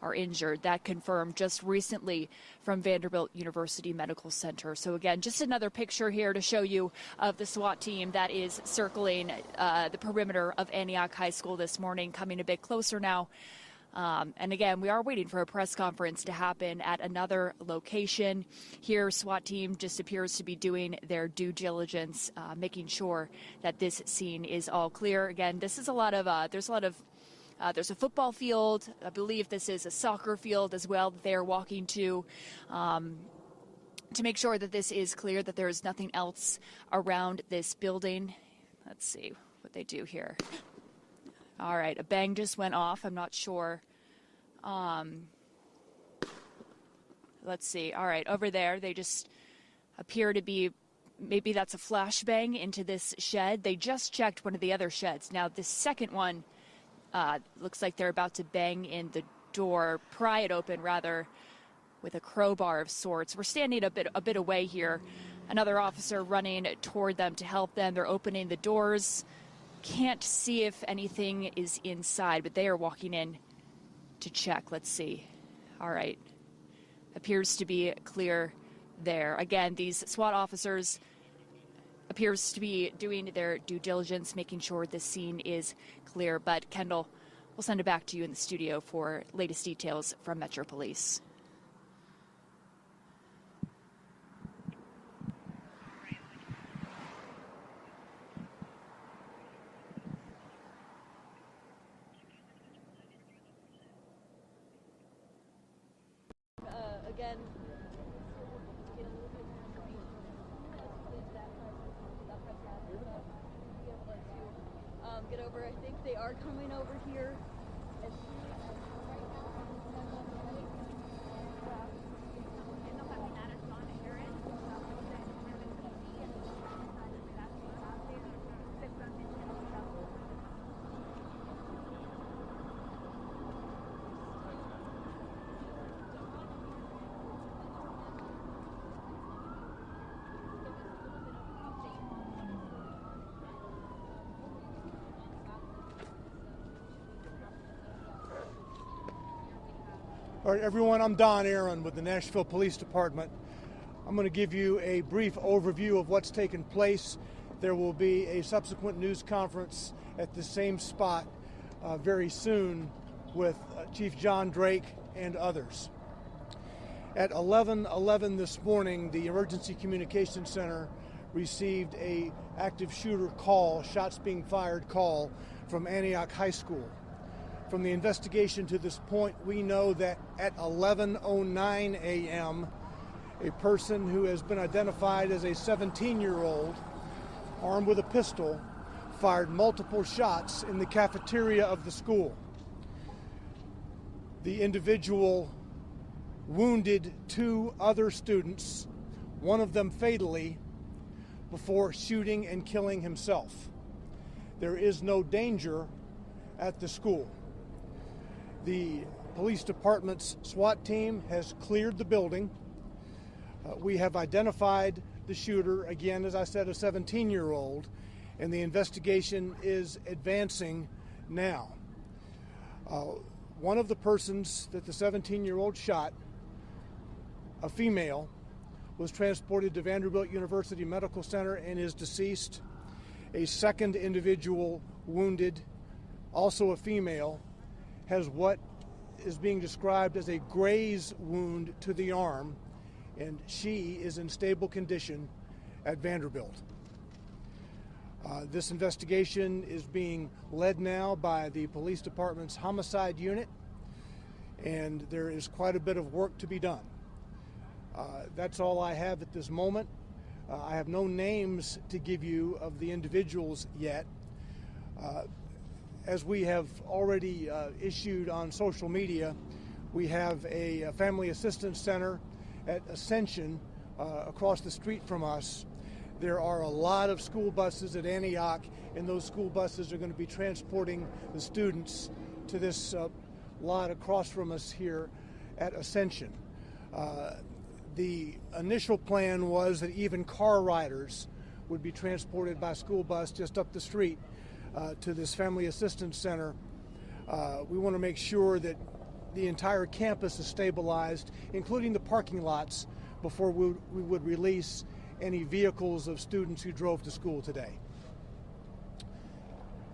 are injured. That confirmed just recently from Vanderbilt University Medical Center. So again, just another picture here to show you of the SWAT team that is circling the perimeter of Antioch High School this morning, coming a bit closer now. And again, we are waiting for a press conference to happen at another location. Here, SWAT team just appears to be doing their due diligence, making sure that this scene is all clear. Again, this is there's a football field. I believe this is a soccer field as well that they are walking to make sure that this is clear, that there is nothing else around this building. Let's see what they do here. All right, a bang just went off. I'm not sure. Let's see. All right, over there, they just appear to be, maybe that's a flashbang into this shed. They just checked one of the other sheds. Now, this second one looks like they're about to bang in the door, pry it open, rather, with a crowbar of sorts. We're standing a bit away here. Another officer running toward them to help them. They're opening the doors. Can't see if anything is inside, but they are walking in to check. Let's see. All right. Appears to be clear there. Again, these SWAT officers appears to be doing their due diligence, making sure this scene is clear. But Kendall, we'll send it back to you in the studio for latest details from Metro Police. Again, get over. I think they are coming over here. All right, everyone, I'm Don Aaron with the Nashville Police Department. I'm going to give you a brief overview of what's taken place. There will be a subsequent news conference at the same spot very soon with Chief John Drake and others. At 11:11 this morning, the Emergency Communications Center received a active shooter call, shots being fired call from Antioch High School. From the investigation to this point, we know that at 11:09 a.m., a person who has been identified as a 17-year-old, armed with a pistol, fired multiple shots in the cafeteria of the school. The individual wounded two other students, one of them fatally, before shooting and killing himself. There is no danger at the school. The police department's SWAT team has cleared the building. We have identified the shooter, again, as I said, a 17-year-old, and the investigation is advancing now. One of the persons that the 17-year-old shot, a female, was transported to Vanderbilt University Medical Center and is deceased. A second individual wounded, also a female, has what is being described as a graze wound to the arm, and she is in stable condition at Vanderbilt. This investigation is being led now by the police department's homicide unit, and there is quite a bit of work to be done. That's all I have at this moment. I have no names to give you of the individuals yet. As we have already issued on social media, we have a family assistance center at Ascension across the street from us. There are a lot of school buses at Antioch, and those school buses are going to be transporting the students to this lot across from us here at Ascension. The initial plan was that even car riders would be transported by school bus just up the street to this family assistance center. We want to make sure that the entire campus is stabilized, including the parking lots, before we would release any vehicles of students who drove to school today.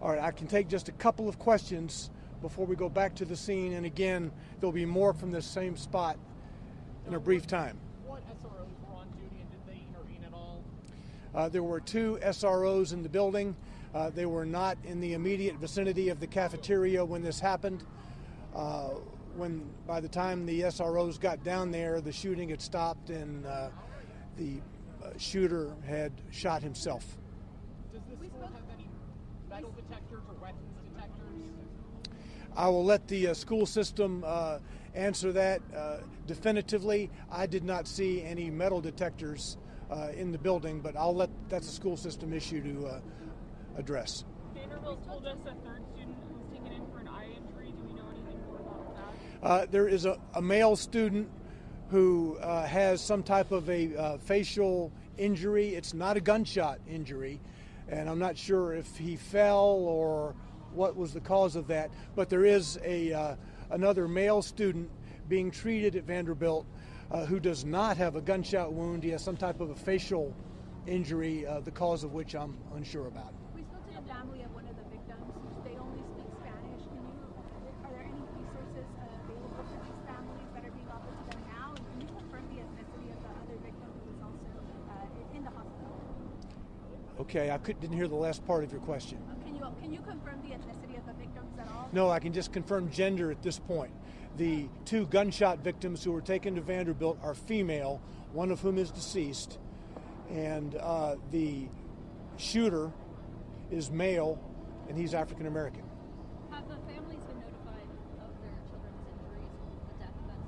All right, I can take just a couple of questions before we go back to the scene, and again, there'll be more from this same spot in a brief time. What SROs were on duty, and did they intervene at all? There were 2 SROs in the building. They were not in the immediate vicinity of the cafeteria when this happened. By the time the SROs got down there, the shooting had stopped and the shooter had shot himself. Does the school have any metal detectors or weapons detectors? I will let the school system answer that definitively. I did not see any metal detectors in the building, but that's a school system issue to address. Vanderbilt told us a third student was taken in for an eye injury. Do we know anything more about that? There is a male student who has some type of a facial injury. It's not a gunshot injury, and I'm not sure if he fell or what was the cause of that, but there is another male student being treated at Vanderbilt who does not have a gunshot wound. He has some type of a facial injury, the cause of which I'm unsure about. We spoke to the family of one of the victims. They only speak Spanish. Are there any resources available for these families that are being offered to them now? And can you confirm the ethnicity of the other victim who is also in the hospital? Okay, I didn't hear the last part of your question. Can you confirm the ethnicity of the victims at all? No, I can just confirm gender at this point. The 2 gunshot victims who were taken to Vanderbilt are female, one of whom is deceased, and the shooter is male, and he's African American. Have the families been notified of their children's injuries, the death of that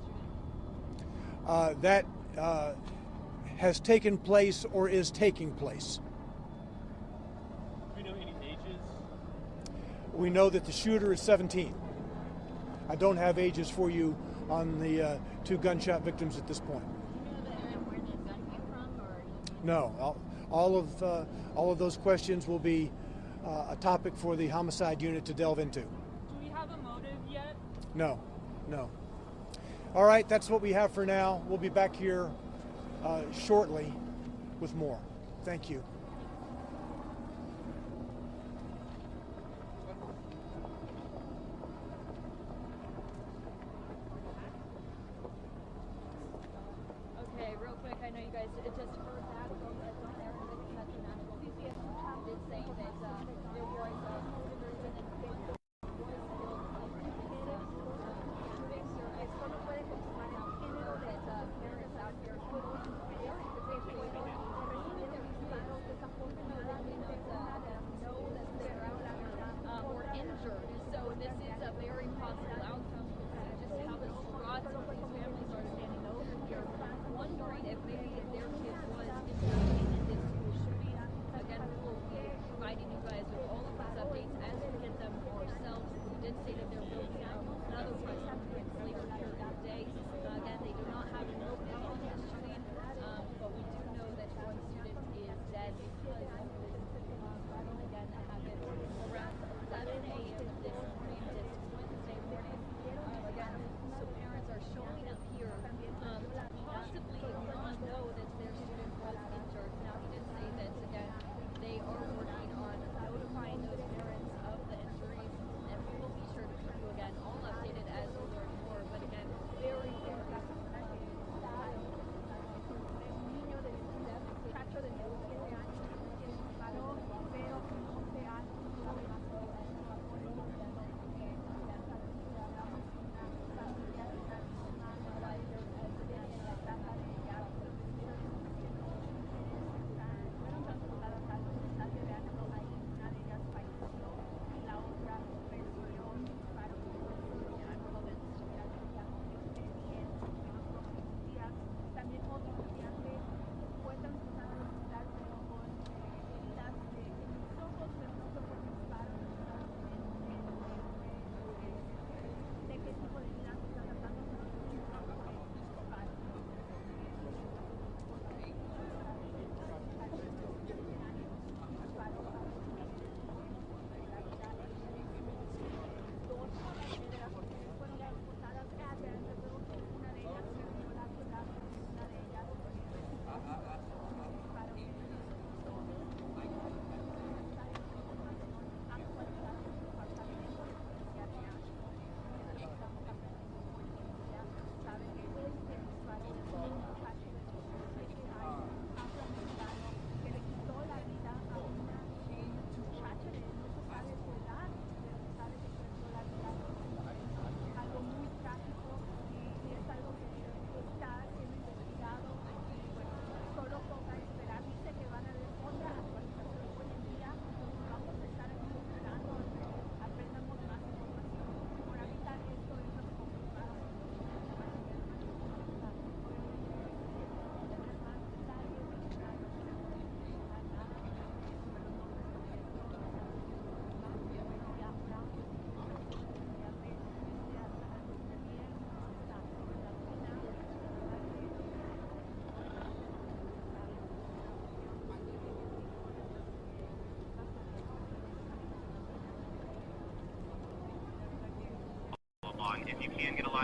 student? That has taken place or is taking place. Do we know any ages? We know that the shooter is 17. I don't have ages for you on the 2 gunshot victims at this point. Do you know the area where the gun came from, or? No, all of those questions will be a topic for the homicide unit to delve into. Do we have a motive yet? No. All right, that's what we have for now. We'll be back here shortly with more. Thank you. Okay, real quick, I know you guys just heard that from the Nashville HS did say that there was or injured. So this is a very possible outcome because just how distraught some of these families are standing over here, wondering if maybe their kid was involved in this school shooting. Again, we will be providing you guys with all of these updates as we get them ourselves. We did say that there will be another press conference later here in the day. Again, they do not have a motive on this shooting, but we do know that one student is dead because of this. Again, that happened around 11 a.m. this morning, this Wednesday morning. Again, so parents are showing up here, possibly not know that their student was injured. Now, he did say that, again, they are working on notifying those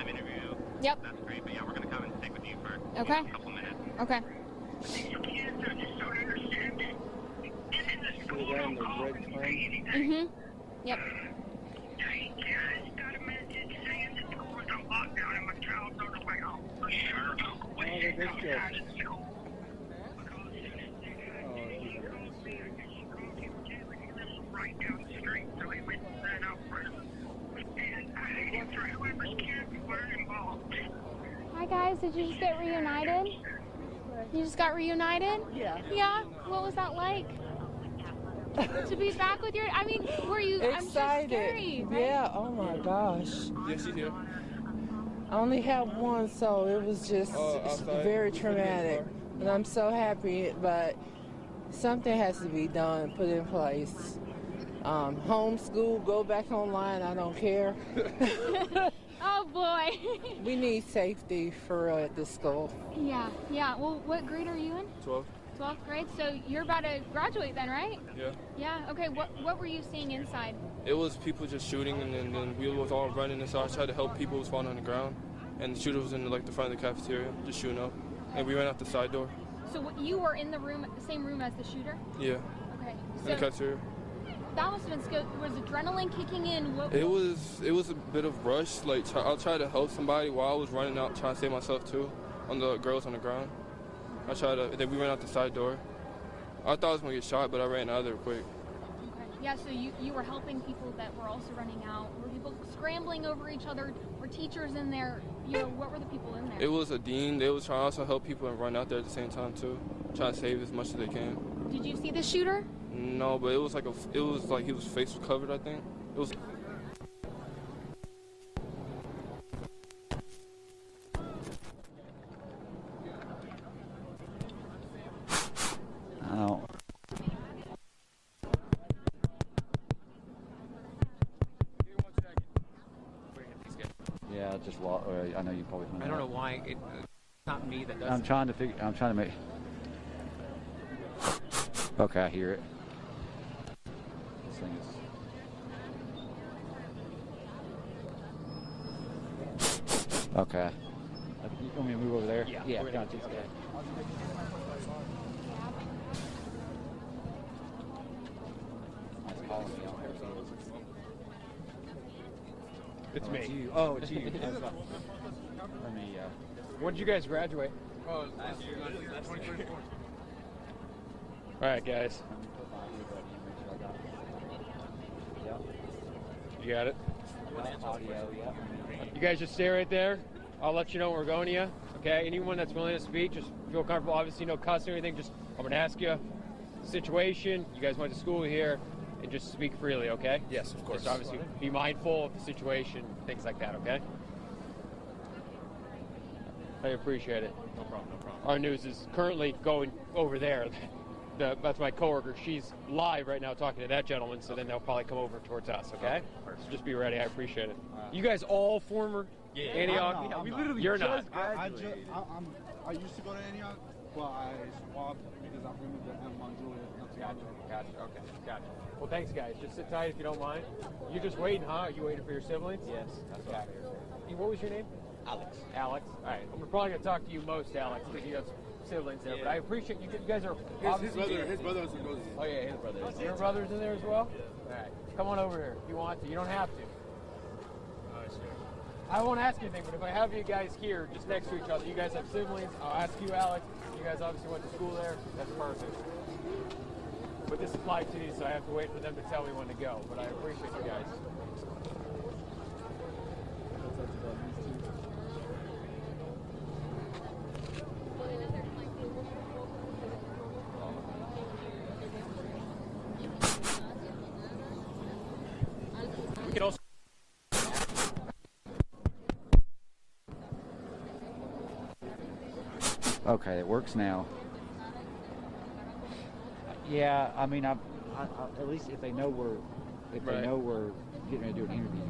live interview, Yep. that's great. But yeah, we're gonna come and stick with you for Okay. a couple minutes. Okay. Mhm. Yep. Hi guys, did you just get reunited? You just got reunited? Yeah. Yeah? What was that like? To be back with your, I mean, were you Excited. I'm sure scary, right? Yeah, oh my gosh. Yes, you do. I only have one, so it was just very traumatic. And I'm so happy, but something has to be done, put in place. Homeschool, go back online, I don't care. Oh boy. We need safety for real at this school. Yeah, yeah. Well, what grade are you in? 12. 12th grade? So you're about to graduate then, right? Yeah. Yeah, okay. What were you seeing inside? It was people just shooting, and then we was all running, and so I tried to help people who was falling on the ground. And the shooter was in like the front of the cafeteria, just shooting up. And we ran out the side door. So you were in the room, the same room as the shooter? Yeah. Okay. In the So cafeteria. that must have been scary. Was adrenaline kicking in? It was a bit of rush. Like I'll try to help somebody while I was running out, trying to save myself too, on the girls on the ground. Then we ran out the side door. I thought I was gonna get shot, but I ran out of there quick. Okay. Yeah, so you were helping people that were also running out. Were people scrambling over each other? Were teachers in there? You know, what were the people in there? It was a dean. They was trying to also help people and run out there at the same time too, trying to save as much as they can. Did you see the shooter? No, but it was like his face was covered, I think. It was. Oh. Yeah, I just I know you probably. I don't know why it's not me that does. I'm trying to make. Okay, I hear it. This thing is. Okay. You want me to move over there? Yeah. Gotcha. It's me. You. Oh, it's you. Let me. When did you guys graduate? Oh, last year. All right, guys. You got it? Audio, yeah. You guys just stay right there. I'll let you know when we're going to you. Okay? Anyone that's willing to speak, just feel comfortable. Obviously, no cussing or anything. Just I'm going to ask you the situation. You guys went to school here, and just speak freely. Okay? Yes, of course. Just obviously be mindful of the situation, things like that. Okay? I appreciate it. No problem. Our news is currently going over there. That's my coworker. She's live right now talking to that gentleman, so then they'll probably come over towards us, okay? So just be ready. I appreciate it. You guys all former Antioch? Yeah, we literally You're just not. graduated. I used to go to Antioch, but I swapped because I'm moving to M. Julia. Gotcha. Okay. Gotcha. Well, thanks, guys. Just sit tight if you don't mind. You're just waiting, huh? Are you waiting for your siblings? Yes, that's what I heard. What was your name? Alex. Alex. All right. I'm probably going to talk to you most, Alex, because you have siblings there. But I appreciate you guys are obviously. His brother also goes. Oh yeah, his brother. Your brother's in there as well? All right. Come on over here if you want to. You don't have to. I won't ask you anything, but if I have you guys here just next to each other, you guys have siblings, I'll ask you, Alex. You guys obviously went to school there. That's perfect. But this applies to you, so I have to wait for them to tell me when to go. But I appreciate you guys. We can also. Okay, it works now. Yeah, I mean, I at least if they know we're they know we're getting ready to do an interview,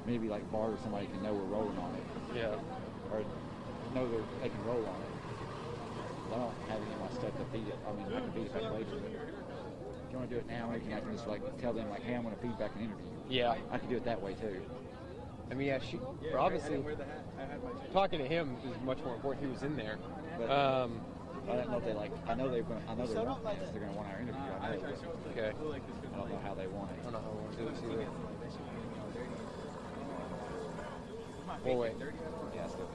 maybe like Bart or somebody can know we're rolling on it. Yeah. Or know that they can roll on it. I don't have any of my stuff to feed it. I mean, I can feed it back later. If you want to do it now, maybe I can just like tell them like, hey, I'm going to feed back an interview. Yeah. I can do it that way too. I mean, yeah, obviously, talking to him is much more important. He was in there. But, I don't know if they like. I know they're going to want this. They're going to want our interview. I know. Okay. I don't know how they want it. I don't know how we want to do this either. We'll wait. Yeah, it's good.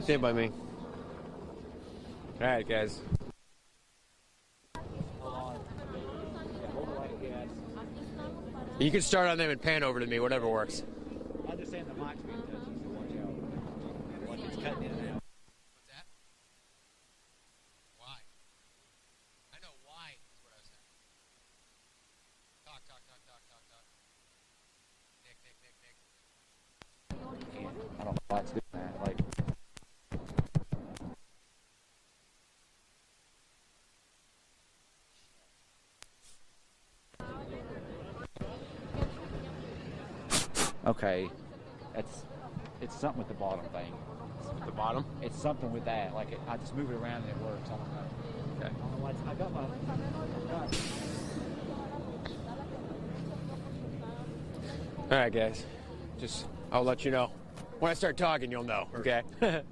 Stand by me. All right, guys. You can start on them and pan over to me, whatever works. I'm just saying the mic's being touched, so watch out. Watch it's cutting in and out. What's that? Why? I know why is what I was saying. Talk. Nick. I don't know why it's doing that. Like, okay, it's something with the bottom thing. With the bottom? It's something with that. Like, I just move it around and it works. I don't know. Okay. I don't know why I got my. All right, guys. I'll let you know. When I start talking, you'll know, okay? We're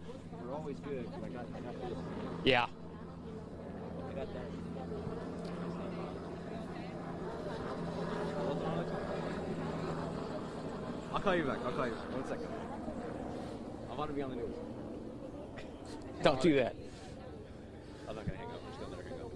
always good. I got this. Yeah. I got that. I'll call you back. 1 second. I want to be on the news. Don't do that. I'm not going to hang up. I'm just going to let her hang up.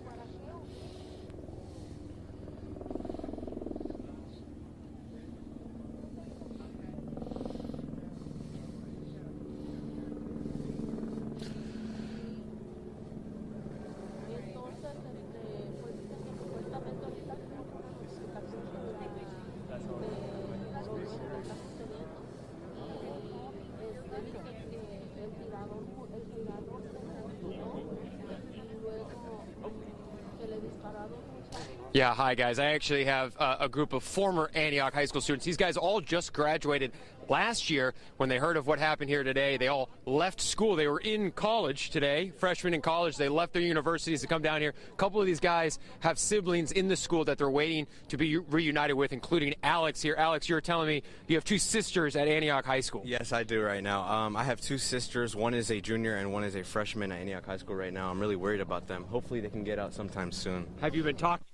Yeah, hi guys. I actually have a group of former Antioch High School students. These guys all just graduated last year. When they heard of what happened here today, they all left school. They were in college today, freshmen in college. They left their universities to come down here. A couple of these guys have siblings in the school that they're waiting to be reunited with, including Alex here. Alex, you were telling me you have two sisters at Antioch High School. Yes, I do right now. I have two sisters. One is a junior and one is a freshman at Antioch High School right now. I'm really worried about them. Hopefully they can get out sometime soon. Have you been talking?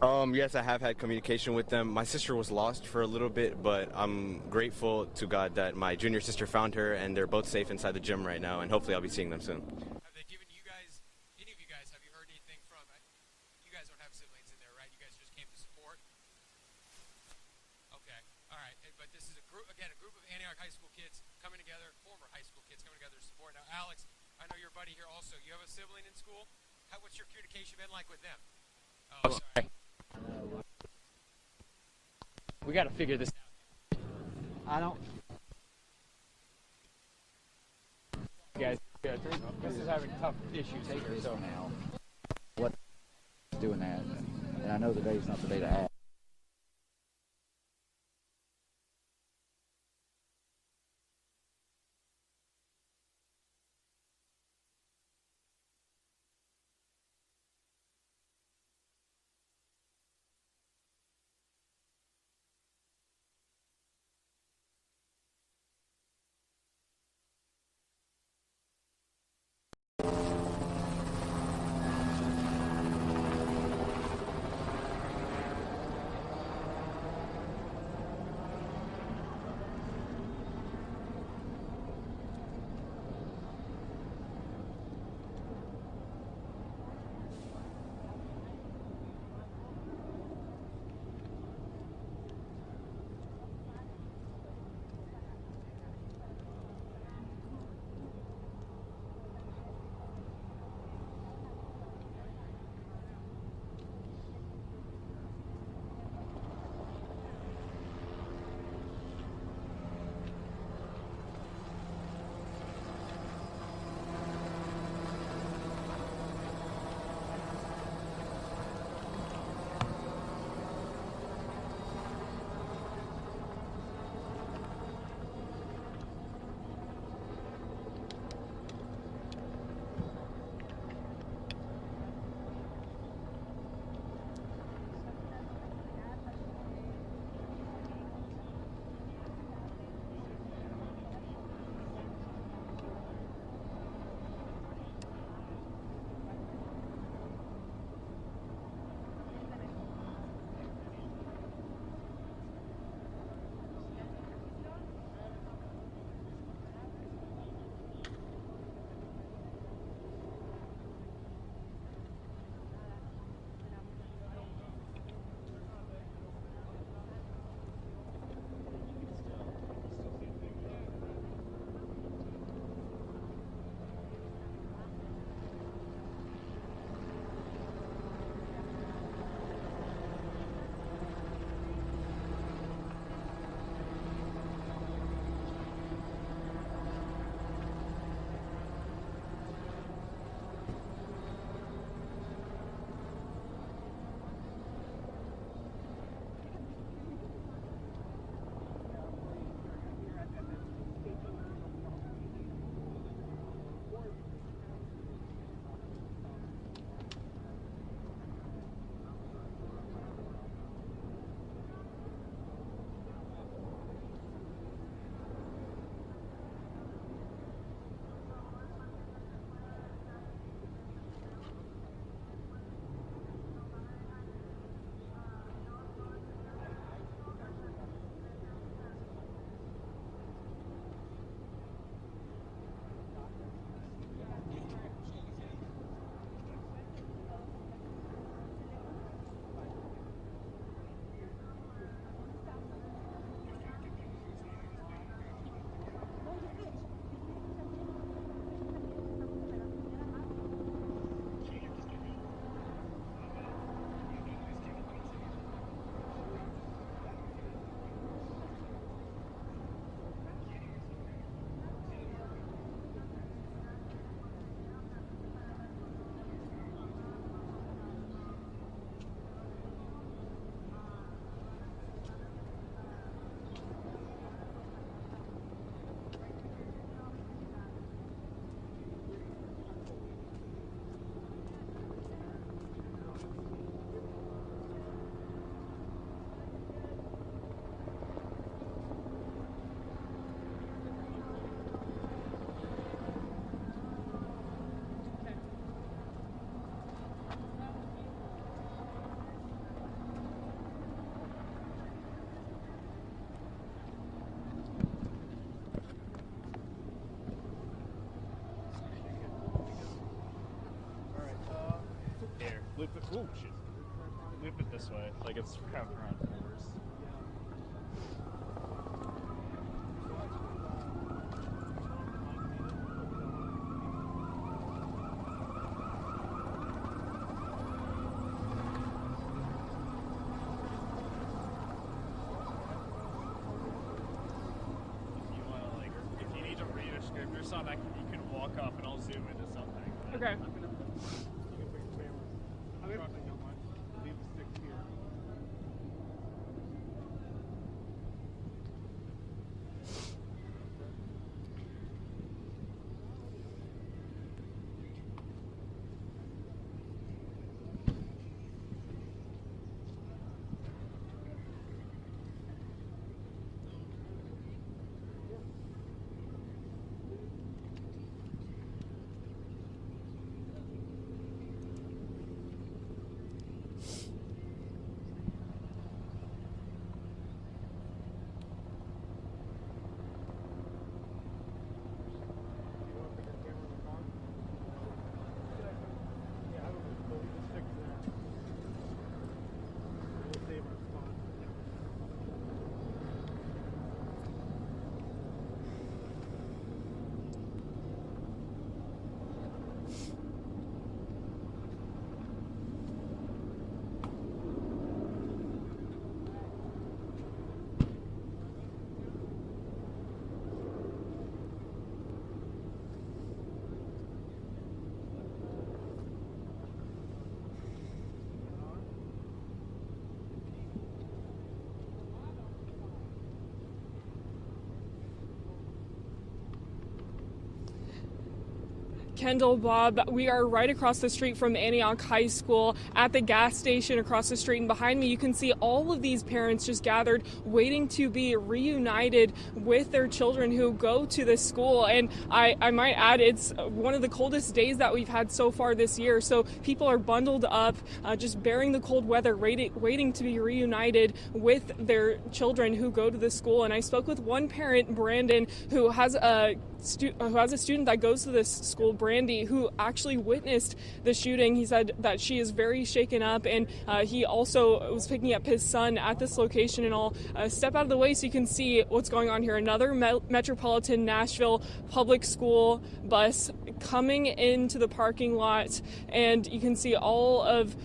Yes, I have had communication with them. My sister was lost for a little bit, but I'm grateful to God that my junior sister found her, and they're both safe inside the gym right now, and hopefully I'll be seeing them soon. Have they given you guys, any of you guys, have you heard anything from, you guys don't have siblings in there, right? You guys just came to support? Okay, all right. But this is a group of Antioch High School kids coming together, former high school kids coming together to support. Now, Alex, I know your buddy here also. You have a sibling in school? What's your communication been like with them? Oh, sorry. We got to figure this out. I don't. Guys, this is having tough issues here. So now, what's doing that? And I know the day's not the day to ask. loop it. Oh shit! Loop it this way, like it's wrapped around forwards. Or something, you can walk up and I'll zoom into something. Okay. Leave the sticks here. Kendall, Bob, we are right across the street from Antioch High School at the gas station across the street, and behind me you can see all of these parents just gathered waiting to be reunited with their children who go to this school. And I might add, it's one of the coldest days that we've had so far this year, so people are bundled up, just bearing the cold weather, waiting to be reunited with their children who go to the school. And I spoke with one parent, Brandon, who has a student that goes to this school, Brandy, who actually witnessed the shooting. He said that she is very shaken up, and he also was picking up his son at this location. And I'll step out of the way so you can see what's going on here. Another Metropolitan Nashville public school bus coming into the parking lot, and you can see all of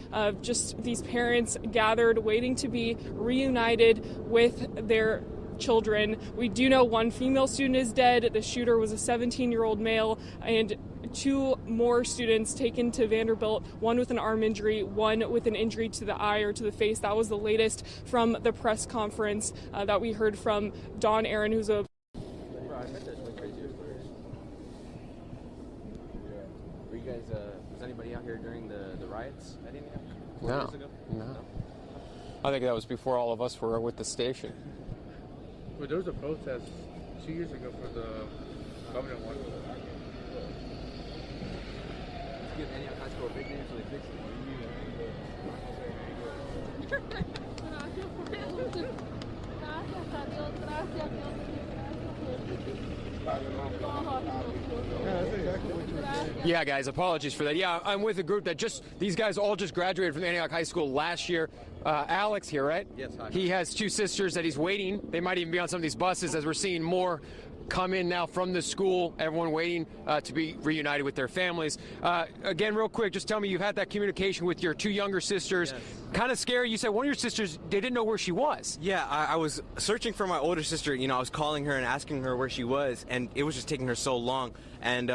just these parents gathered waiting to be reunited with their children. We do know one female student is dead. The shooter was a 17-year-old male, and 2 more students taken to Vanderbilt, one with an arm injury, one with an injury to the eye or to the face. That was the latest from the press conference that we heard from Don Aaron, who's a... Were you guys, was anybody out here during the riots at Indiana? No. I think that was before all of us were with the station. Well, there was a protest 2 years ago for the governor one. Let's give Antioch High School a big name so they fix it. Yeah, guys, apologies for that. Yeah, I'm with a group that these guys all just graduated from Antioch High School last year. Alex here, right? Yes, hi. He has 2 sisters that he's waiting. They might even be on some of these buses as we're seeing more come in now from the school, everyone waiting to be reunited with their families. Again, real quick, just tell me, you've had that communication with your 2 younger sisters. Yes. Kind of scary. You said one of your sisters, they didn't know where she was. Yeah, I was searching for my older sister. You know, I was calling her and asking her where she was, and it was just taking her so long. And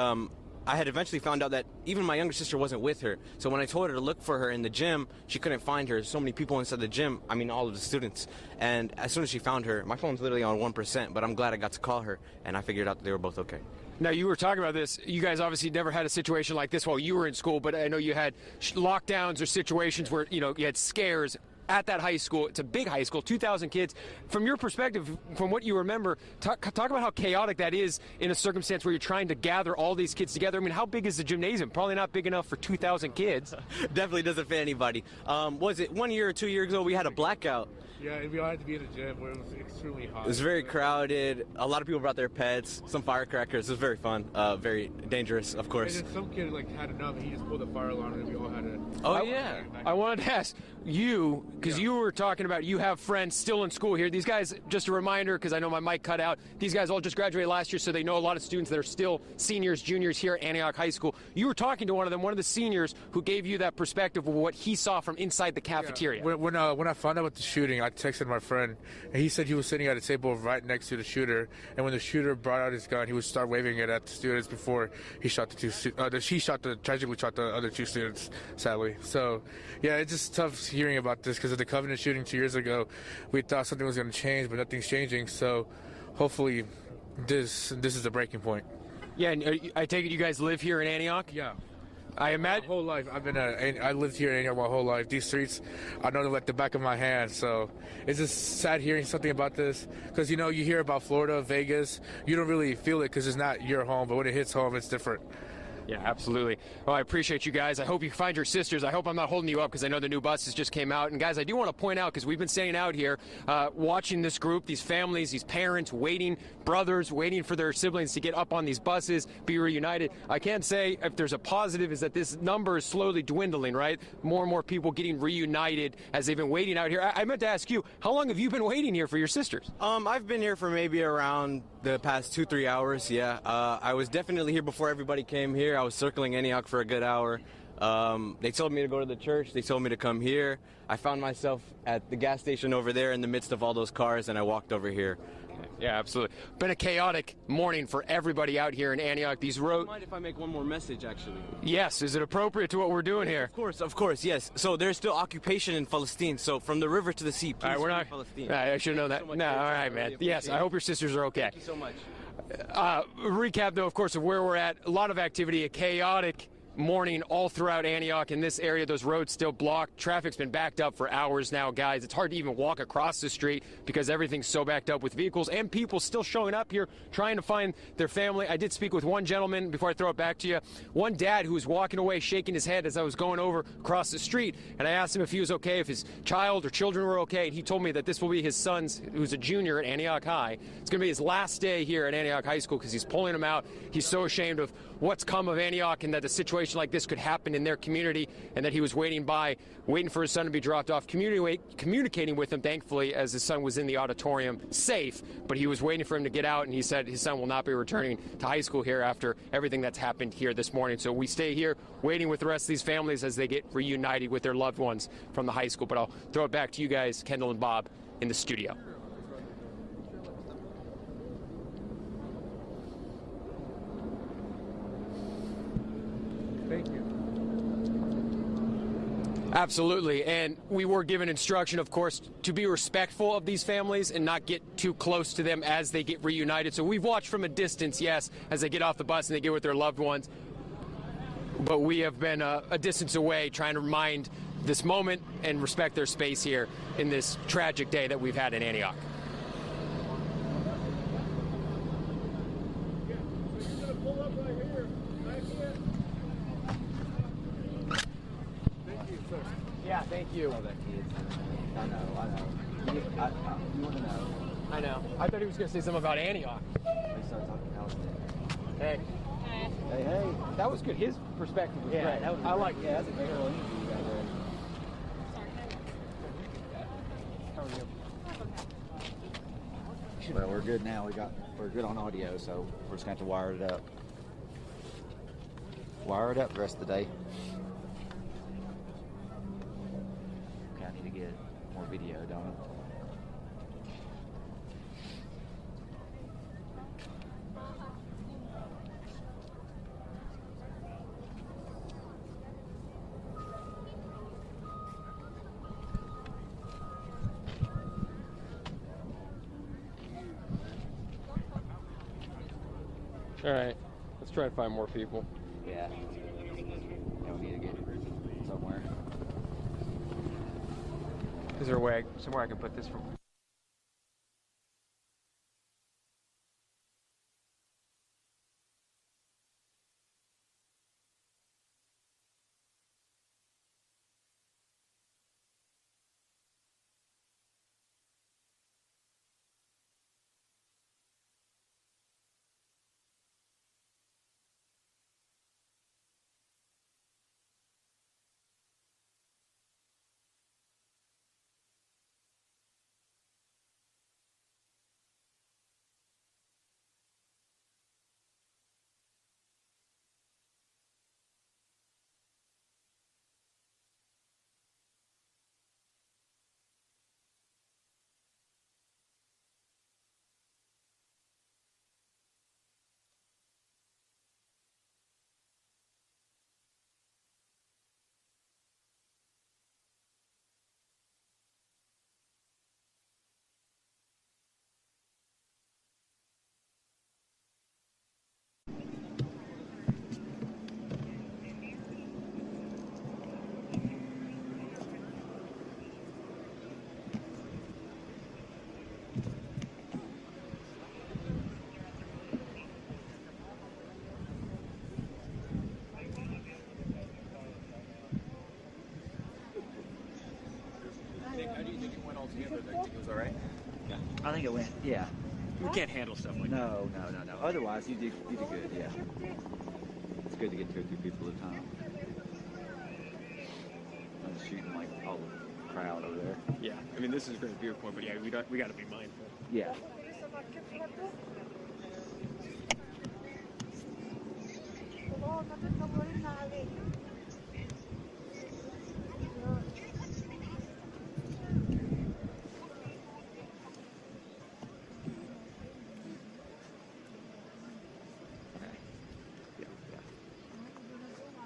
I had eventually found out that even my younger sister wasn't with her. So when I told her to look for her in the gym, she couldn't find her. So many people inside the gym, I mean all of the students. And as soon as she found her, my phone's literally on 1%, but I'm glad I got to call her, and I figured out that they were both okay. Now, you were talking about this. You guys obviously never had a situation like this while you were in school, but I know you had lockdowns or situations where, you know, you had scares at that high school. It's a big high school, 2,000 kids. From your perspective, from what you remember, talk about how chaotic that is in a circumstance where you're trying to gather all these kids together. I mean, how big is the gymnasium? Probably not big enough for 2,000 kids. Definitely doesn't fit anybody. Was it 1 year or 2 years ago we had a blackout, Yeah, and we all had to be in the gym where it was extremely hot. It was very crowded. A lot of people brought their pets, some firecrackers. It was very fun, very dangerous, of course. And then some kid like had enough, and he just pulled the fire alarm, and we all had to. Oh yeah. I wanted to ask you because you were talking about you have friends still in school here. These guys, just a reminder, because I know my mic cut out. These guys all just graduated last year, so they know a lot of students that are still seniors, juniors here at Antioch High School. You were talking to one of them, one of the seniors, who gave you that perspective of what he saw from inside the cafeteria. Yeah. When I found out about the shooting, I texted my friend, and he said he was sitting at a table right next to the shooter. And when the shooter brought out his gun, he would start waving it at the students before he shot tragically shot the other two students, sadly. So, yeah, it's just tough hearing about this because of the Covenant shooting 2 years ago. We thought something was going to change, but nothing's changing. So, hopefully, this is the breaking point. Yeah, and I take it you guys live here in Antioch? Yeah. I imagine. My whole life, I lived here in Antioch my whole life. These streets, I know them like the back of my hand. So it's just sad hearing something about this because you hear about Florida, Vegas, you don't really feel it because it's not your home, but when it hits home, it's different. Yeah, absolutely. Well, I appreciate you guys. I hope you find your sisters. I hope I'm not holding you up because I know the new buses just came out. And guys, I do want to point out, because we've been standing out here watching this group, these families, these parents waiting, brothers waiting for their siblings to get up on these buses, be reunited. I can say if there's a positive is that this number is slowly dwindling, right? More and more people getting reunited as they've been waiting out here. I meant to ask you, how long have you been waiting here for your sisters? I've been here for maybe around the past 2-3 hours, yeah. I was definitely here before everybody came here. I was circling Antioch for a good hour. They told me to go to the church. They told me to come here. I found myself at the gas station over there in the midst of all those cars, and I walked over here. Yeah, absolutely. Been a chaotic morning for everybody out here in Antioch. These roads. Mind if I make one more message, actually? Yes. Is it appropriate to what we're doing here? Of course, yes. So there's still occupation in Palestine. So from the river to the sea, please. All right, we're not. Palestine. I should know that. So No, all right, man. Really yes, I hope your sisters are okay. Thank you so much. Recap, though, of course, of where we're at. A lot of activity, a chaotic morning all throughout Antioch. In this area, those roads still blocked. Traffic's been backed up for hours now, guys. It's hard to even walk across the street because everything's so backed up with vehicles and people still showing up here trying to find their family. I did speak with one gentleman before I throw it back to you. One dad who was walking away shaking his head as I was going over across the street, and I asked him if he was okay, if his child or children were okay, and he told me that this will be his son's, who's a junior at Antioch High. It's going to be his last day here at Antioch High School because he's pulling him out. He's so ashamed of what's come of Antioch and that a situation like this could happen in their community, and that he was waiting for his son to be dropped off, communicating with him, thankfully, as his son was in the auditorium safe, but he was waiting for him to get out, and he said his son will not be returning to high school here after everything that's happened here this morning. So we stay here waiting with the rest of these families as they get reunited with their loved ones from the high school. But I'll throw it back to you guys, Kendall and Bob, in the studio. Thank you. Absolutely, and we were given instruction, of course, to be respectful of these families and not get too close to them as they get reunited. So we've watched from a distance, yes, as they get off the bus and they get with their loved ones. But we have been a distance away trying to remind this moment and respect their space here in this tragic day that we've had in Antioch. Yeah, thank you. I know. You want to know. I know. I thought he was going to say something about Antioch. They started talking Palestine. Hey. Hey. That was good. His perspective was great. I like it. Yeah, that's a great little interview you got there. How are you? Well, we're good now. We're good on audio, so we're just going to have to wire it up. Wire it up the rest of the day. Okay, I need to get more video, don't I? All right. Let's try to find more people. Yeah. We need to get somewhere. Is there a way, somewhere I can put this from? How do you think it went altogether? Do you think it was all right? Yeah. I think it went. Yeah. We can't handle stuff like that. No. Otherwise, you did good. Yeah. It's good to get 2 or 3 people at a time. I'm just shooting like all the crowd over there. Yeah. I mean, this is a great viewpoint, but yeah, we got to be mindful. Yeah.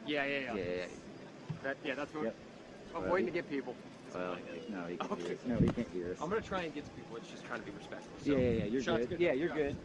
Yeah. That's what. Yep. Avoiding to get people. Well, no, he can't hear us. No, he can't hear us. I'm gonna try and get to people. It's just trying to be respectful. So, Yeah. You're good. Yeah, you're good.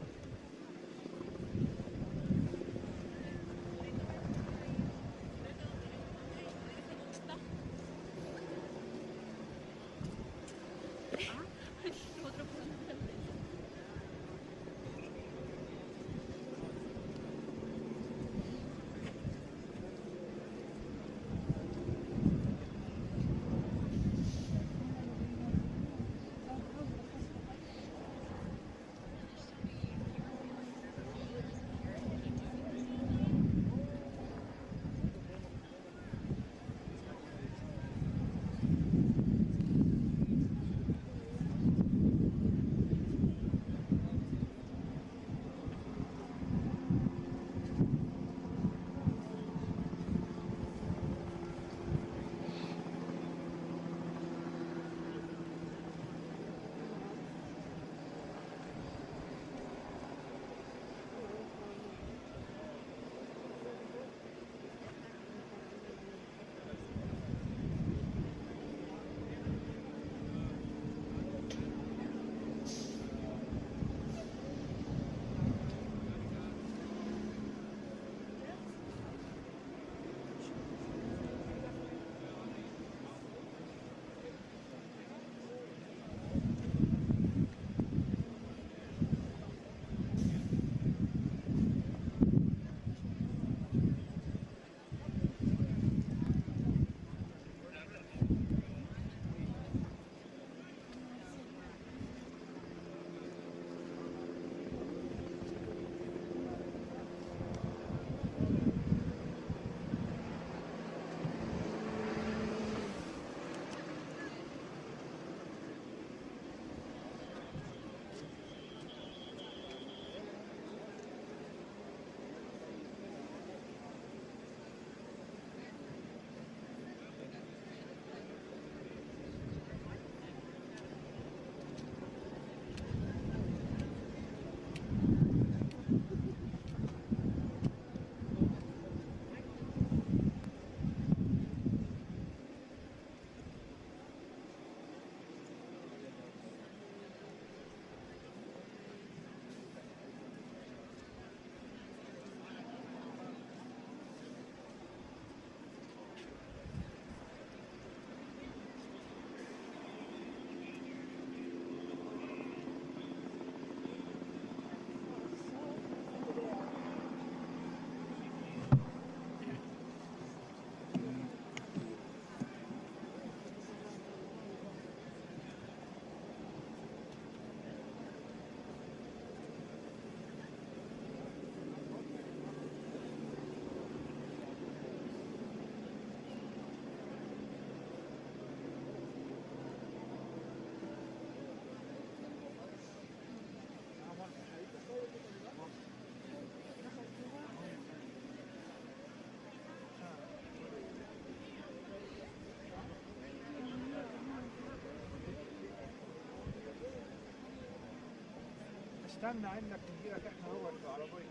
استنى انك تجيلك احنا هو العربية.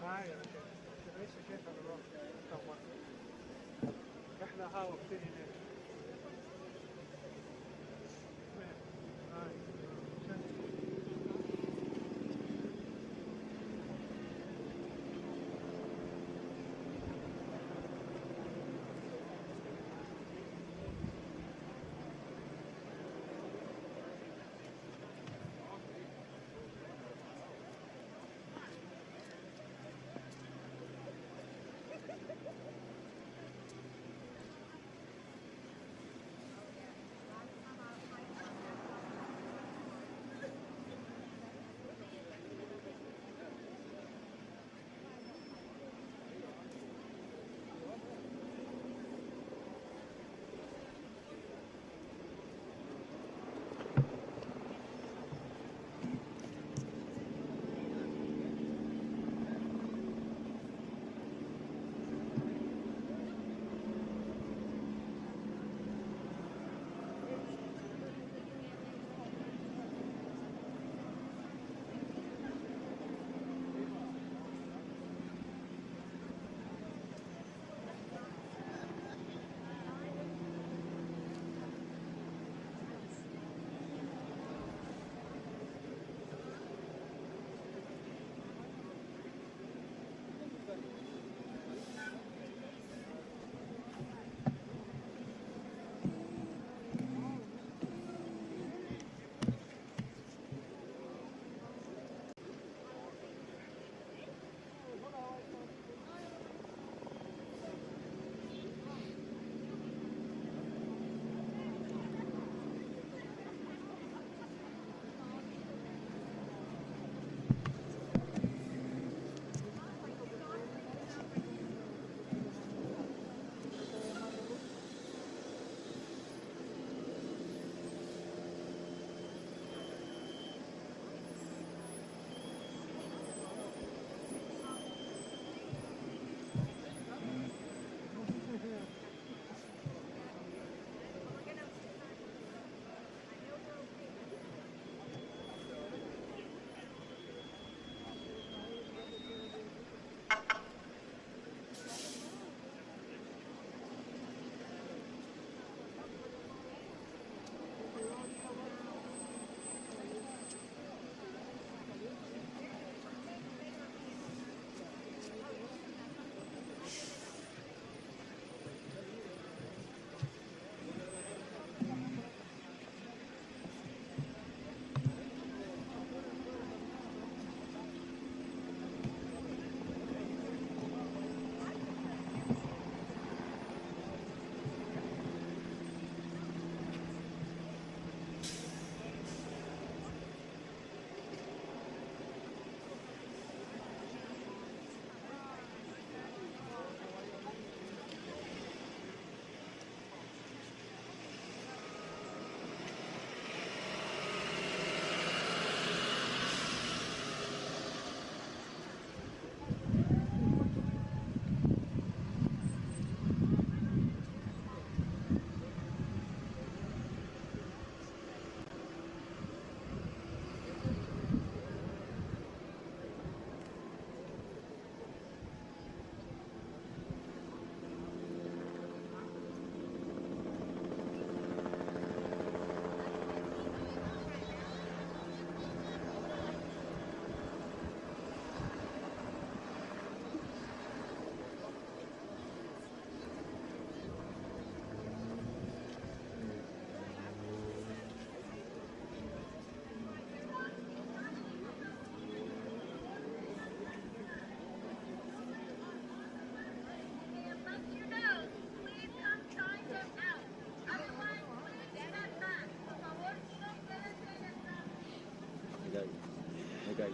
ايوه كده لسه شايفها دلوقتي. احنا هوا كتير هناك.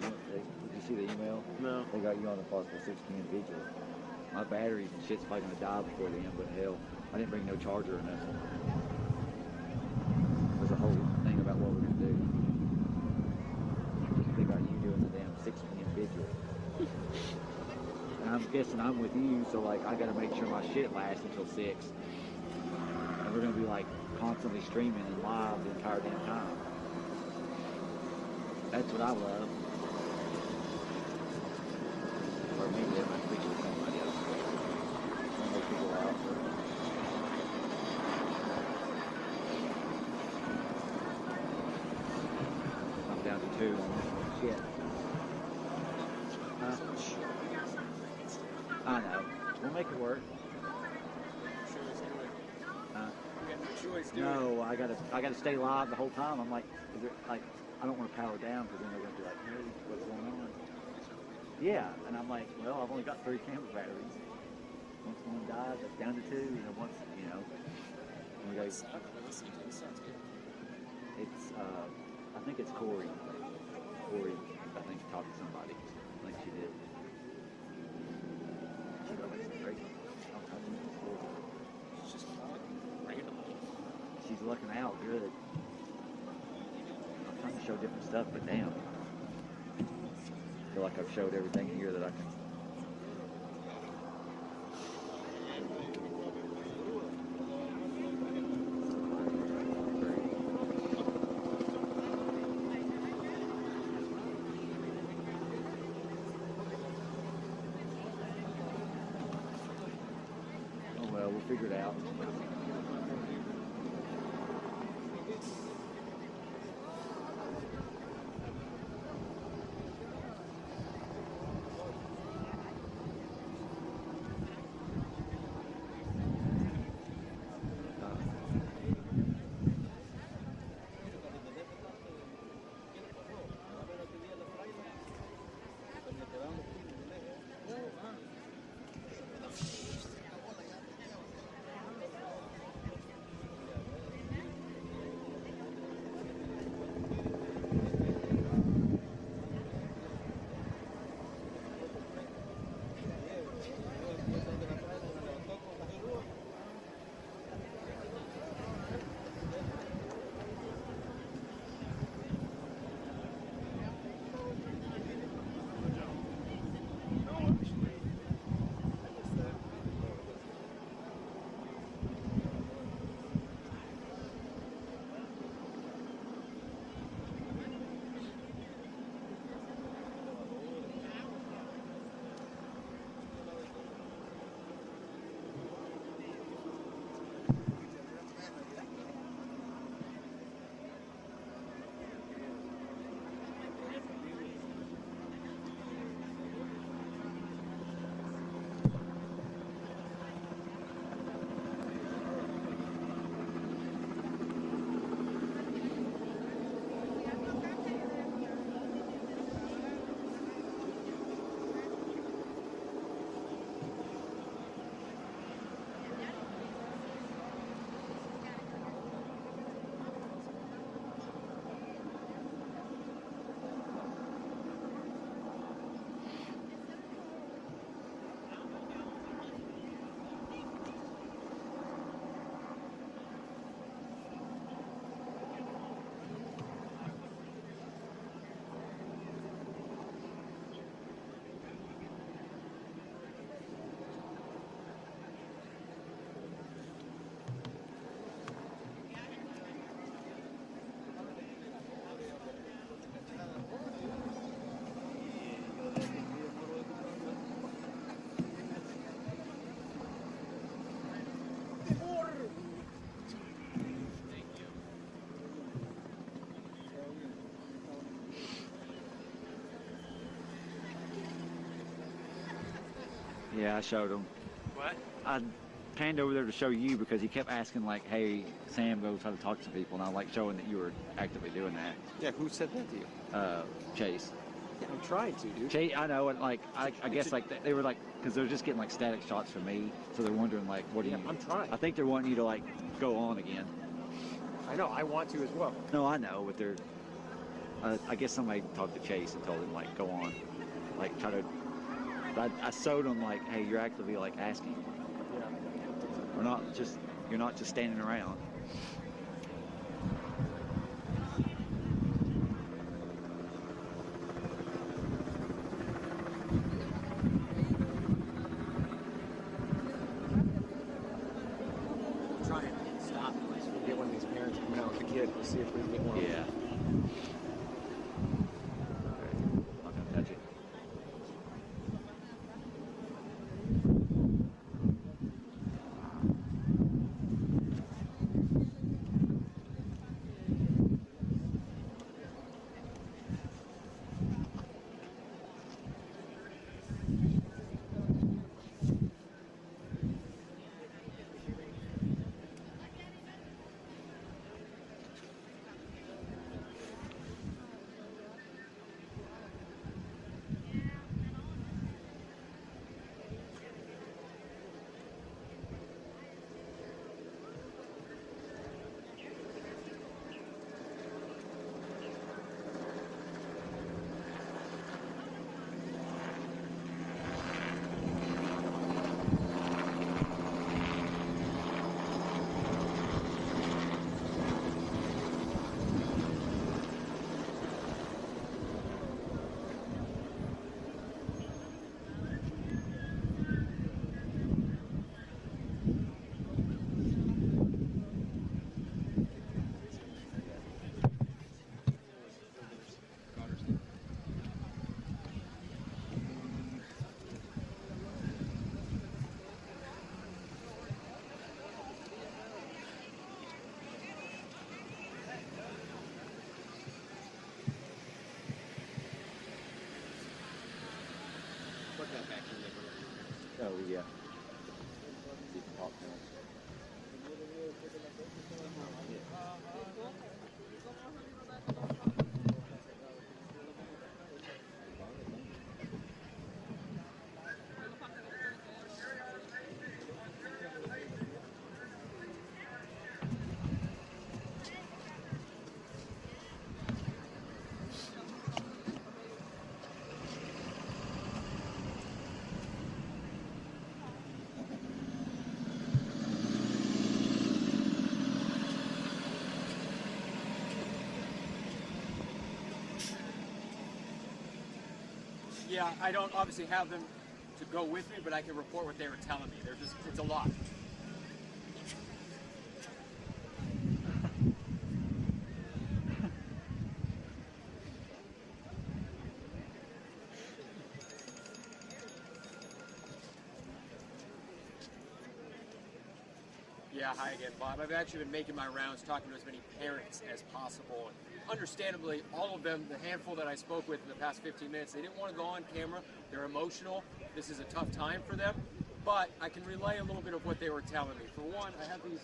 did you see the email? No. They got you on a possible 16 individual. My batteries and shit's probably gonna die before then, but hell, I didn't bring no charger or nothing. There's a whole thing about what we're gonna do. They got you doing the damn 16 individual. And I'm guessing I'm with you, so like I gotta make sure my shit lasts until 6. And we're gonna be like constantly streaming and live the entire damn time. That's what I love. Or maybe I might speak with somebody else. Some of those people are out there. I'm down to 2 on this one. Shit. I know. We'll make it work. No, I gotta stay live the whole time. I'm like, I don't want to power down because then they're gonna be like, hey, what's going on? Yeah, and I'm like, well, I've only got 3 camera batteries. Once one dies, that's down to 2. Once, we go. It's, I think it's Corey. Corey, I think, talked to somebody. I think she did. She's looking out good. I'm trying to show different stuff, but damn. I feel like I've showed everything here that I can. Oh well, we'll figure it out. Yeah, I showed him. What? I panned over there to show you because he kept asking like, hey, Sam, go try to talk to some people. And I like showing that you were actively doing that. Yeah, who said that to you? Chase. Yeah, I'm trying to, dude. Chase, I know, and like, I guess like they were like, because they're just getting like static shots from me. So they're wondering like, what do you... I'm trying. I think they're wanting you to like go on again. I know, I want to as well. No, I know, but they're... I guess somebody talked to Chase and told him, like, go on, like, try to. But I showed him, like, hey, you're actively, like, asking. You're not just standing around. Try and stop unless we get one of these parents coming out with the kid. We'll see if we can get one. Yeah. Not gonna touch it. Put that back in there. Oh, yeah. You can talk to him. Yeah, I don't obviously have them to go with me, but I can report what they were telling me. It's a lot. Yeah, hi again, Bob. I've actually been making my rounds, talking to as many parents as possible. And understandably, all of them, the handful that I spoke with in the past 15 minutes, they didn't want to go on camera. They're emotional. This is a tough time for them. But I can relay a little bit of what they were telling me. For one, I have these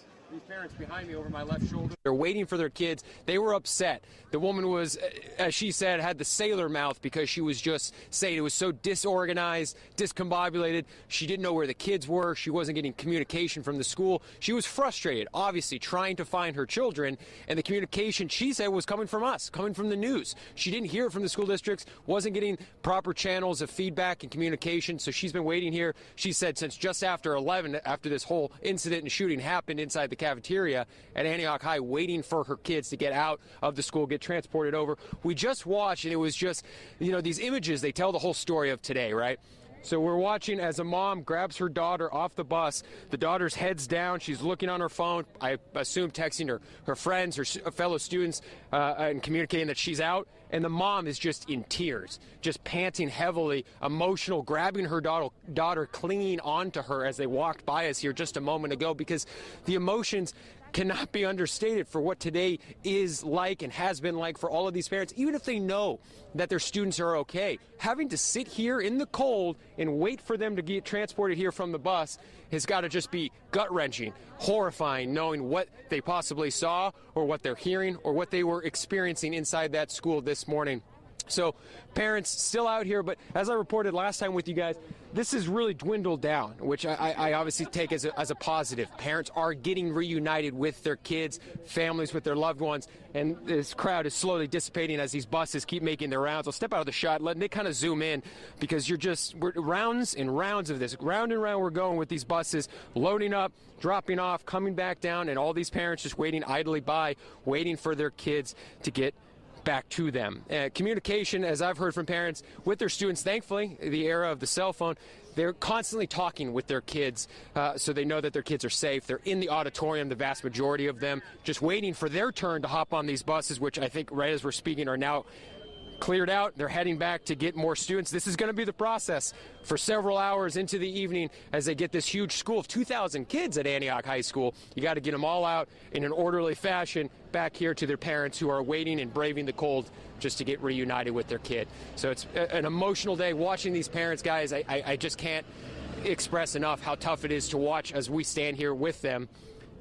parents behind me over my left shoulder. They're waiting for their kids. They were upset. The woman was, as she said, had the sailor mouth because she was just saying it was so disorganized, discombobulated. She didn't know where the kids were. She wasn't getting communication from the school. She was frustrated, obviously, trying to find her children. And the communication, she said, was coming from us, coming from the news. She didn't hear it from the school districts, wasn't getting proper channels of feedback and communication. So she's been waiting here. She said since just after 11, after this whole incident and shooting happened inside the cafeteria at Antioch High, waiting for her kids to get out of the school, get transported over. We just watched, and it was just, you know, these images, they tell the whole story of today, right? So we're watching as a mom grabs her daughter off the bus. The daughter's head's down. She's looking on her phone, I assume texting her friends, her fellow students, and communicating that she's out. And the mom is just in tears, just panting heavily, emotional, grabbing her daughter, clinging onto her as they walked by us here just a moment ago, because the emotions cannot be understated for what today is like and has been like for all of these parents, even if they know that their students are okay. Having to sit here in the cold and wait for them to get transported here from the bus has got to just be gut-wrenching, horrifying, knowing what they possibly saw or what they're hearing or what they were experiencing inside that school this morning. So parents still out here, but as I reported last time with you guys, this has really dwindled down, which I obviously take as a positive. Parents are getting reunited with their kids, families with their loved ones, and this crowd is slowly dissipating as these buses keep making their rounds. I'll step out of the shot, letting Nick kind of zoom in, because we're rounds and rounds of this. Round and round we're going with these buses, loading up, dropping off, coming back down, and all these parents just waiting idly by, waiting for their kids to get back to them. Communication, as I've heard from parents with their students, thankfully, the era of the cell phone, they're constantly talking with their kids so they know that their kids are safe. They're in the auditorium, the vast majority of them, just waiting for their turn to hop on these buses, which I think right as we're speaking are now cleared out. They're heading back to get more students. This is going to be the process for several hours into the evening as they get this huge school of 2,000 kids at Antioch High School. You got to get them all out in an orderly fashion back here to their parents who are waiting and braving the cold just to get reunited with their kid. So it's an emotional day watching these parents, guys. I just can't express enough how tough it is to watch as we stand here with them.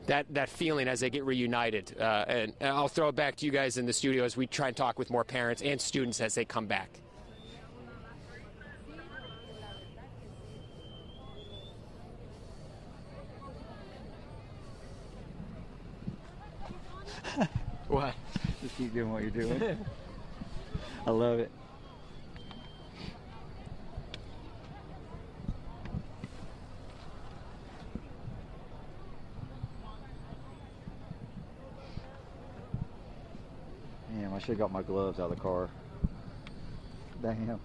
That feeling as they get reunited. And I'll throw it back to you guys in the studio as we try and talk with more parents and students as they come back. What? Just keep doing what you're doing. I love it. Damn, I should have got my gloves out of the car. Damn.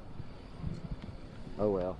Oh well.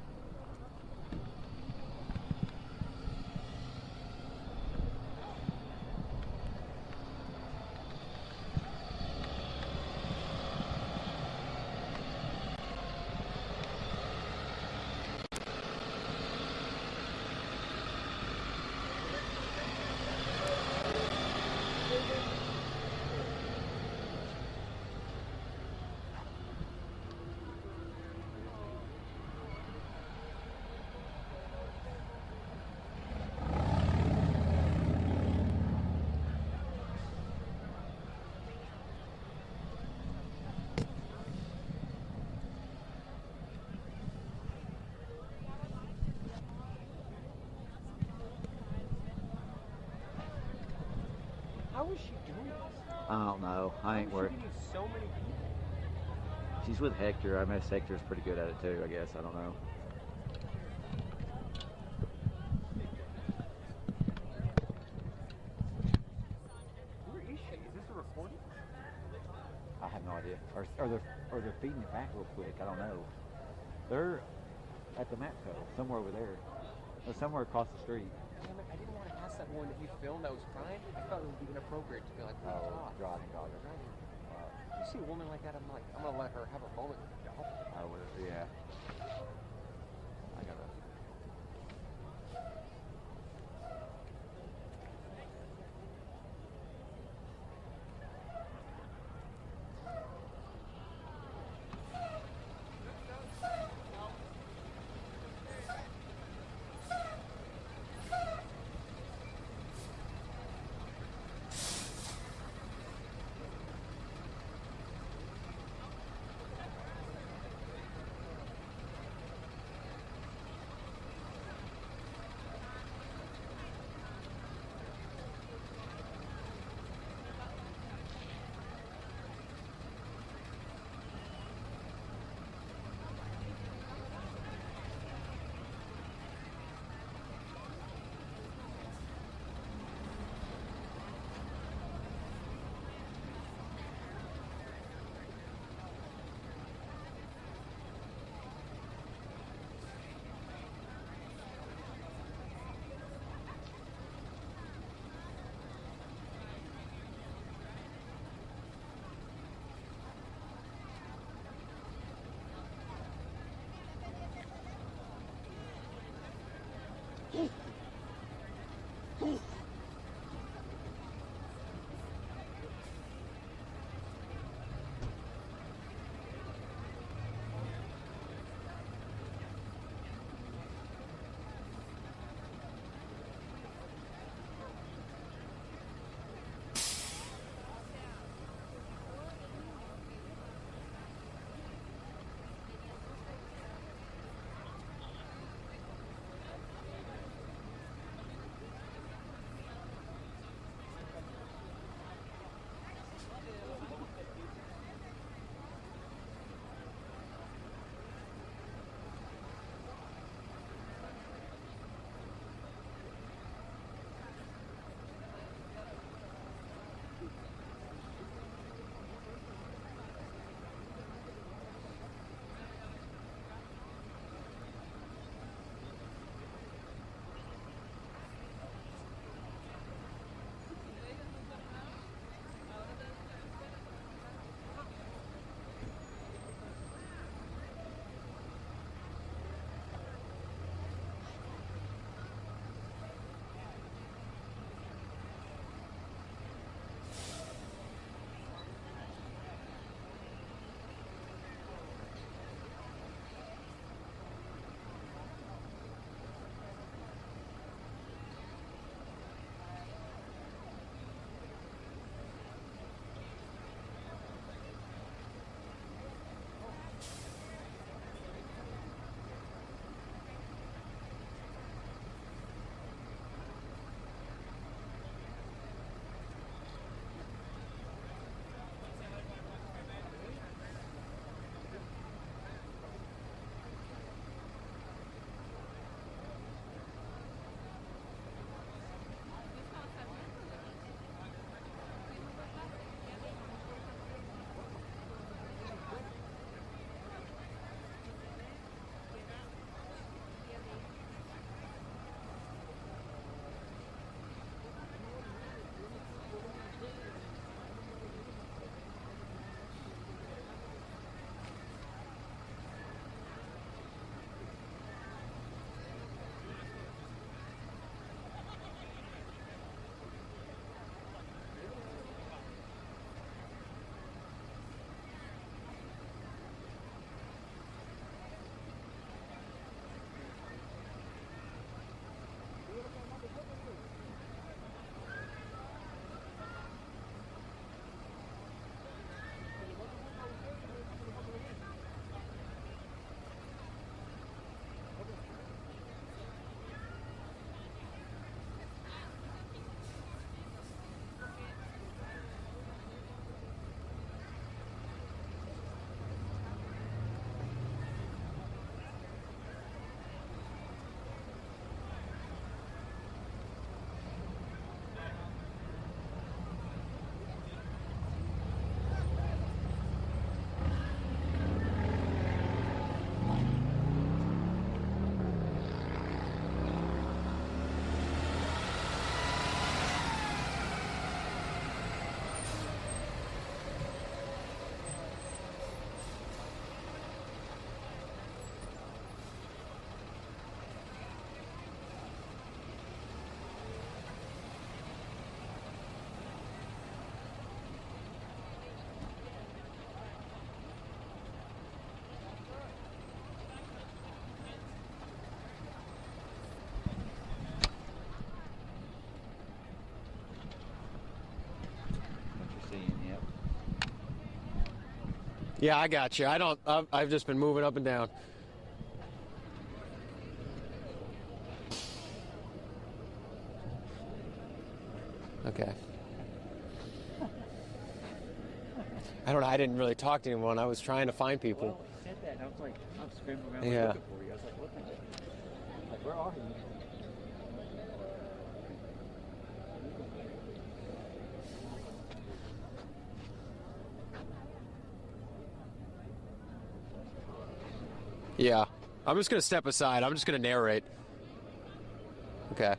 How is she doing this? I don't know. I ain't worried. So many people. She's with Hector. I mean, Hector's pretty good at it too, I guess. I don't know. Where is she? Is this a recording? I have no idea. Or they're feeding it back real quick. I don't know. They're at the Matco, somewhere over there. Or somewhere across the street. Damn it, I didn't want to ask that one that you filmed that was crying. I thought it would be inappropriate to be like, Oh, driving dog. You see a woman like that, I'm like, I'm going to let her have her moment. I would, yeah. I gotta. Yeah, I got you. I've just been moving up and down. Okay. I don't know. I didn't really talk to anyone. I was trying to find people. Well, I said that, and I was like, I'm scrambling around Yeah. looking for you. I was like, looking. Like, where are you? Yeah. I'm just going to step aside. I'm just going to narrate. Okay.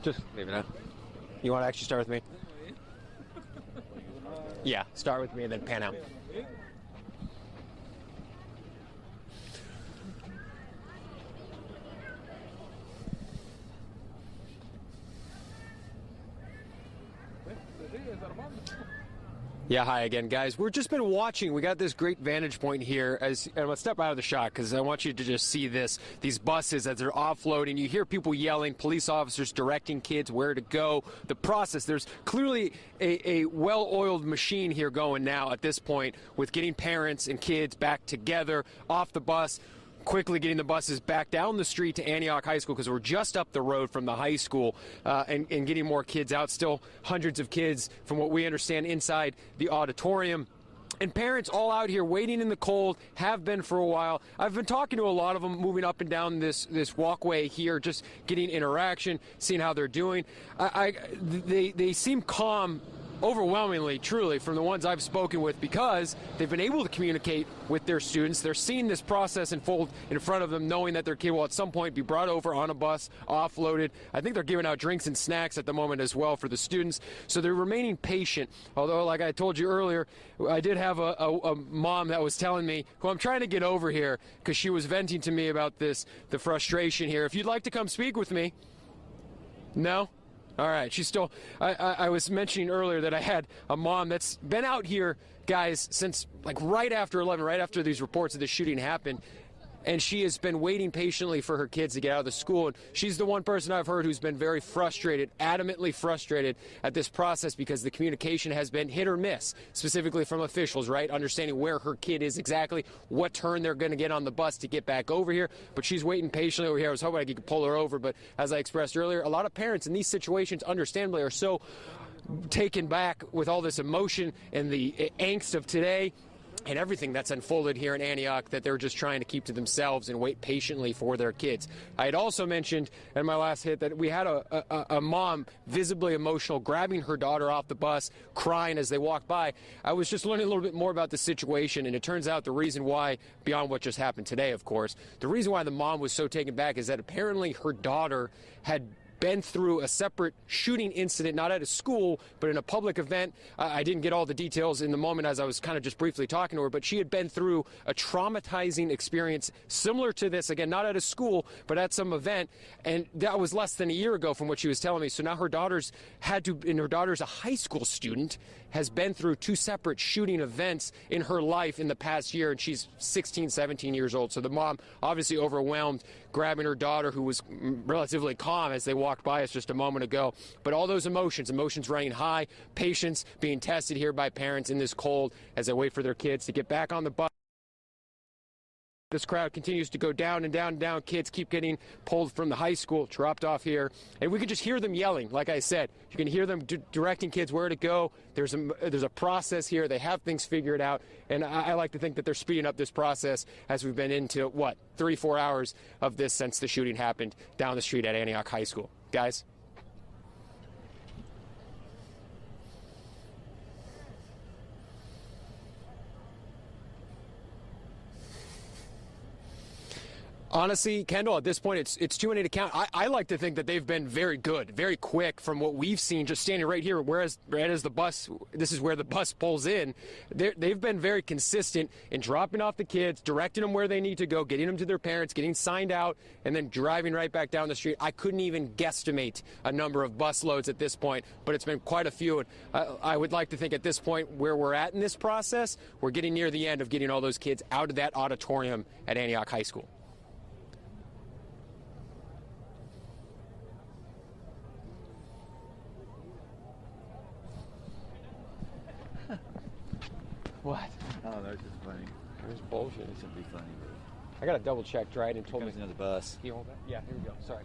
Just leave it out. You want to actually start with me? Yeah, start with me and then pan out. Yeah, hi again, guys. We've just been watching. We got this great vantage point here. And I'm going to step out of the shot because I want you to just see this. These buses as they're offloading. You hear people yelling, police officers directing kids where to go. The process, there's clearly a well-oiled machine here going now at this point with getting parents and kids back together off the bus, quickly getting the buses back down the street to Antioch High School because we're just up the road from the high school and getting more kids out. Still hundreds of kids, from what we understand, inside the auditorium. And parents all out here waiting in the cold, have been for a while. I've been talking to a lot of them moving up and down this walkway here, just getting interaction, seeing how they're doing. They seem calm overwhelmingly, truly, from the ones I've spoken with, because they've been able to communicate with their students. They're seeing this process unfold in front of them, knowing that their kid will at some point be brought over on a bus, offloaded. I think they're giving out drinks and snacks at the moment as well for the students. So they're remaining patient. Although, like I told you earlier, I did have a mom that was telling me, who I'm trying to get over here, because she was venting to me about the frustration here. If you'd like to come speak with me. No? All right, she's still, I was mentioning earlier that I had a mom that's been out here, guys, since like right after 11, right after these reports of the shooting happened. And she has been waiting patiently for her kids to get out of the school. And she's the one person I've heard who's been very frustrated, adamantly frustrated at this process, because the communication has been hit or miss, specifically from officials, right? Understanding where her kid is exactly, what turn they're going to get on the bus to get back over here. But she's waiting patiently over here. I was hoping I could pull her over. But as I expressed earlier, a lot of parents in these situations, understandably, are so taken back with all this emotion and the angst of today and everything that's unfolded here in Antioch, that they're just trying to keep to themselves and wait patiently for their kids. I had also mentioned in my last hit that we had a mom visibly emotional, grabbing her daughter off the bus, crying as they walked by. I was just learning a little bit more about the situation, and it turns out the reason why, beyond what just happened today, of course, the reason why the mom was so taken back is that apparently her daughter had been through a separate shooting incident, not at a school, but in a public event. I didn't get all the details in the moment as I was kind of just briefly talking to her, but she had been through a traumatizing experience similar to this, again, not at a school, but at some event, and that was less than a year ago from what she was telling me. So now her daughter's a high school student, has been through two separate shooting events in her life in the past year, and she's 16, 17 years old. So the mom, obviously overwhelmed, grabbing her daughter, who was relatively calm as they walked by us just a moment ago. But all those emotions running high, patience being tested here by parents in this cold as they wait for their kids to get back on the bus. This crowd continues to go down and down and down. Kids keep getting pulled from the high school, dropped off here. And we can just hear them yelling. Like I said, you can hear them directing kids where to go. There's a process here. They have things figured out. And I like to think that they're speeding up this process as we've been into, 34 hours of this since the shooting happened down the street at Antioch High School. Guys? Honestly, Kendall, at this point, it's too many to count. I like to think that they've been very good, very quick from what we've seen, just standing right here, whereas right as the bus, this is where the bus pulls in. They've been very consistent in dropping off the kids, directing them where they need to go, getting them to their parents, getting signed out, and then driving right back down the street. I couldn't even guesstimate a number of bus loads at this point, but it's been quite a few. And I would like to think at this point where we're at in this process, we're getting near the end of getting all those kids out of that auditorium at Antioch High School. What? Oh, that's just funny. It's bullshit. It should be funny, but I got to double check. Dryden told me. another bus. Can you hold that? Yeah, here we go. Sorry.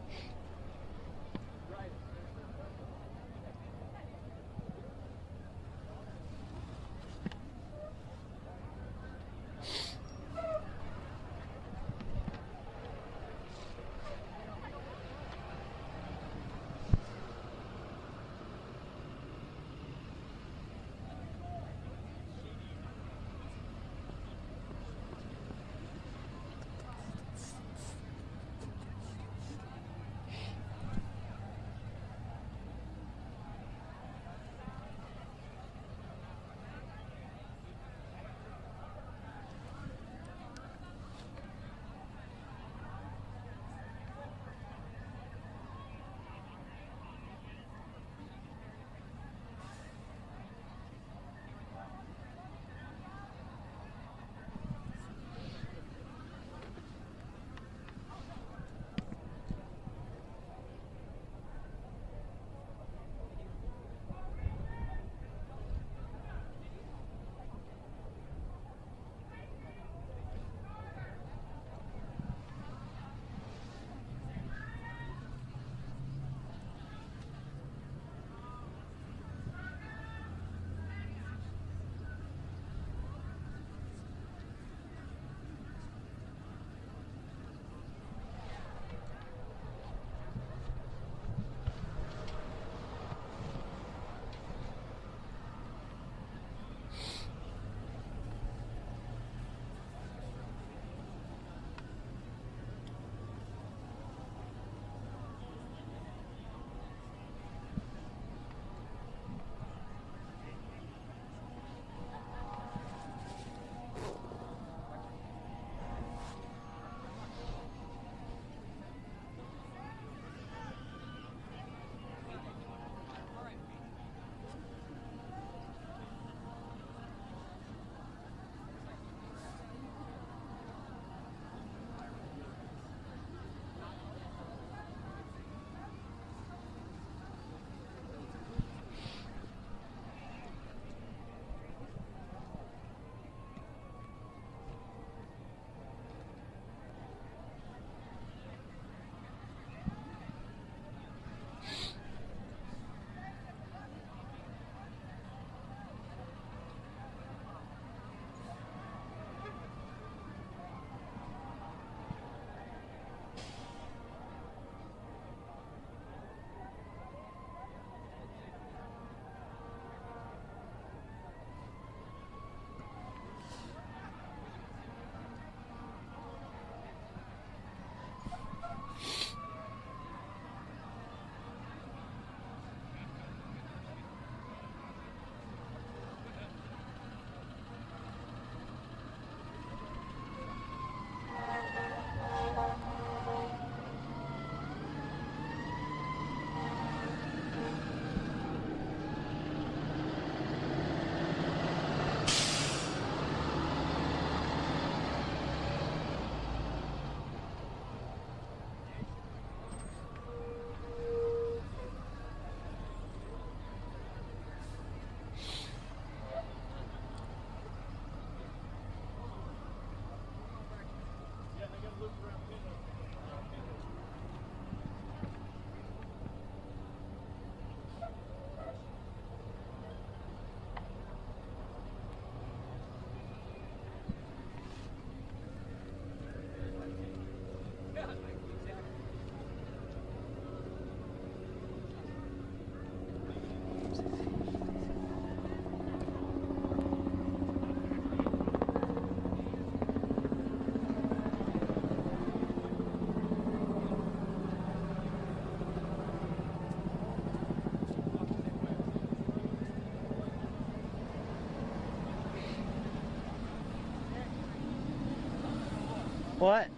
What?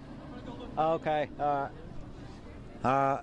Okay. All right.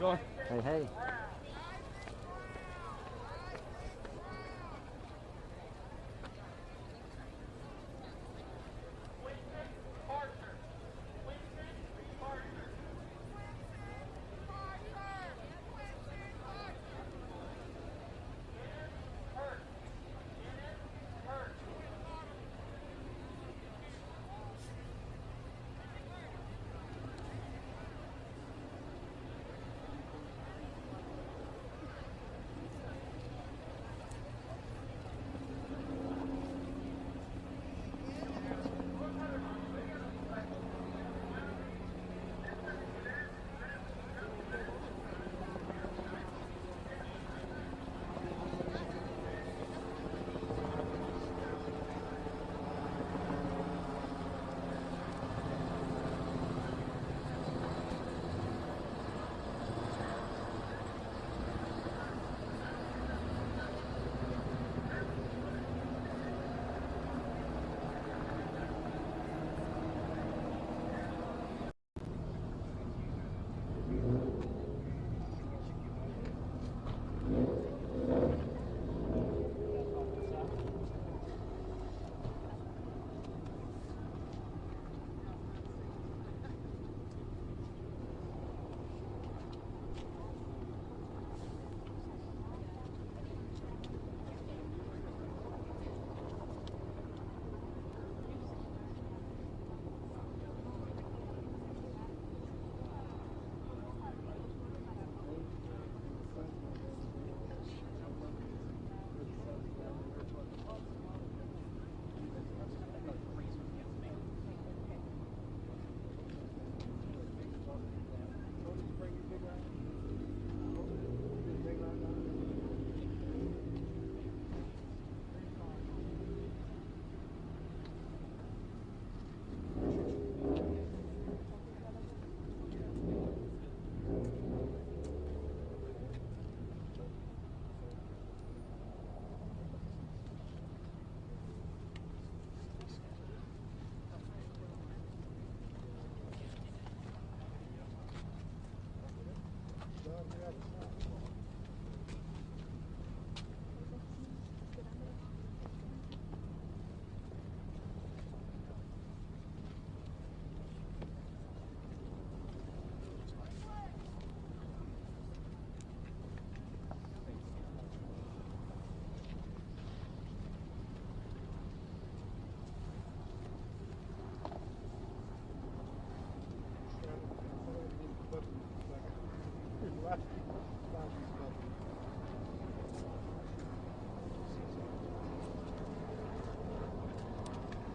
going? Hey, hey.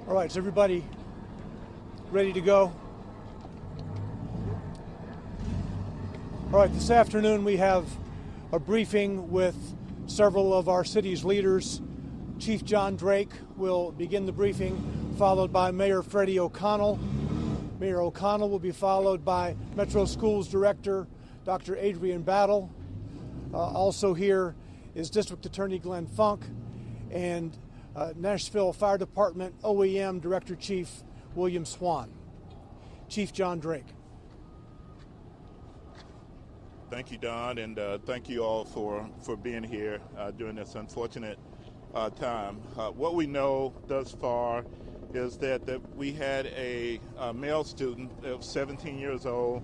All right, is everybody ready to go? All right, this afternoon we have a briefing with several of our city's leaders. Chief John Drake will begin the briefing, followed by Mayor Freddie O'Connell. Mayor O'Connell will be followed by Metro Schools Director Dr. Adrian Battle. Also here is District Attorney Glenn Funk and Nashville Fire Department OEM Director Chief William Swan. Chief John Drake. Thank you, Don, and thank you all for being here during this unfortunate time. What we know thus far is that we had a male student that was 17 years old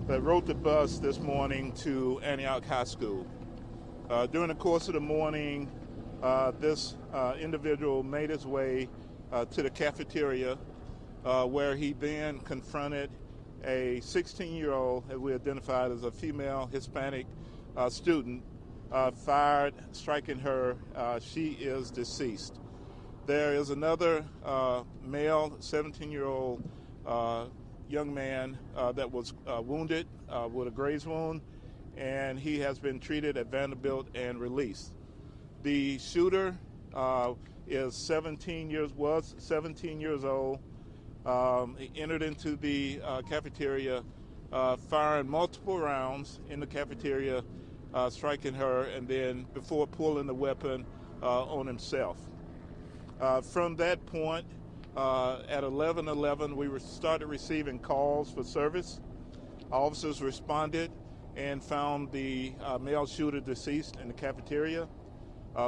that rode the bus this morning to Antioch High School. During the course of the morning, this individual made his way to the cafeteria where he then confronted a 16-year-old, as we identified as a female Hispanic student, fired, striking her. She is deceased. There is another male 17-year-old young man that was wounded with a graze wound, and he has been treated at Vanderbilt and released. The shooter was 17 years old. He entered into the cafeteria, firing multiple rounds in the cafeteria, striking her, and then before pulling the weapon on himself. From that point, at 11:11, we started receiving calls for service. Officers responded, and found the male shooter deceased in the cafeteria.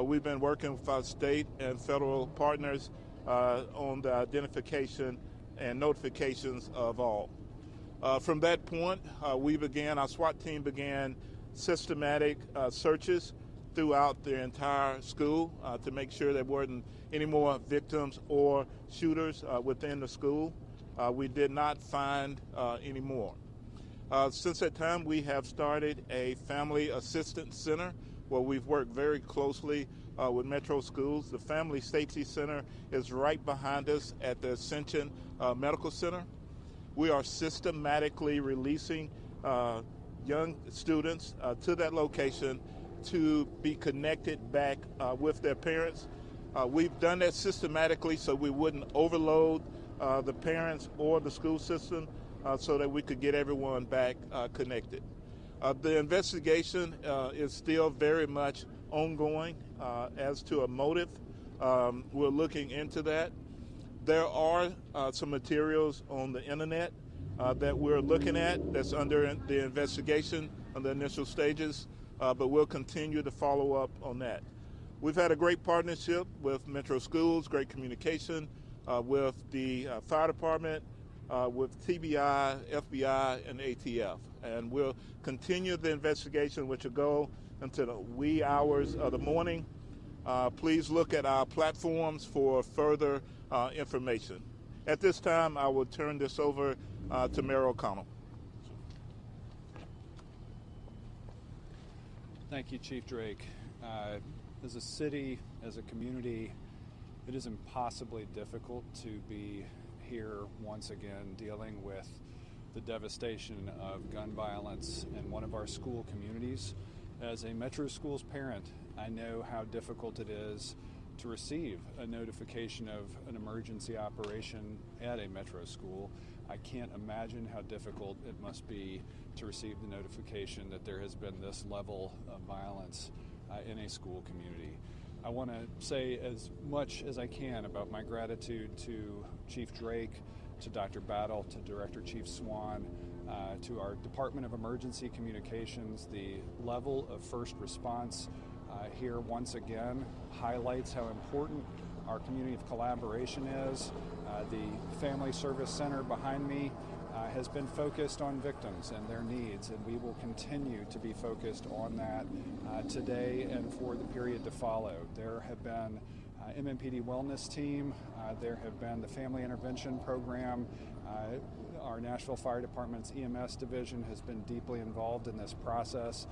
We've been working with our state and federal partners on the identification and notifications of all. From that point, our SWAT team began systematic searches throughout the entire school to make sure there weren't any more victims or shooters within the school. We did not find any more. Since that time, we have started a family assistance center where we've worked very closely with Metro Schools. The Family Safety Center is right behind us at the Ascension Medical Center. We are systematically releasing young students to that location to be connected back with their parents. We've done that systematically so we wouldn't overload the parents or the school system so that we could get everyone back connected. The investigation is still very much ongoing as to a motive. We're looking into that. There are some materials on the internet that we're looking at that's under the investigation on the initial stages, but we'll continue to follow up on that. We've had a great partnership with Metro Schools, great communication with the fire department, with TBI, FBI, and ATF. And we'll continue the investigation, which will go until the wee hours of the morning. Please look at our platforms for further information. At this time, I will turn this over to Mayor O'Connell. Thank you, Chief Drake. As a city, as a community, it is impossibly difficult to be here once again dealing with the devastation of gun violence in one of our school communities. As a Metro Schools parent, I know how difficult it is to receive a notification of an emergency operation at a Metro school. I can't imagine how difficult it must be to receive the notification that there has been this level of violence in a school community. I want to say as much as I can about my gratitude to Chief Drake, to Dr. Battle, to Director Chief Swan, to our Department of Emergency Communications. The level of first response here once again highlights how important our community of collaboration is. The Family Service Center behind me has been focused on victims and their needs, and we will continue to be focused on that today and for the period to follow. There have been MMPD Wellness Team, there have been the Family Intervention Program. Our Nashville Fire Department's EMS division has been deeply involved in this process,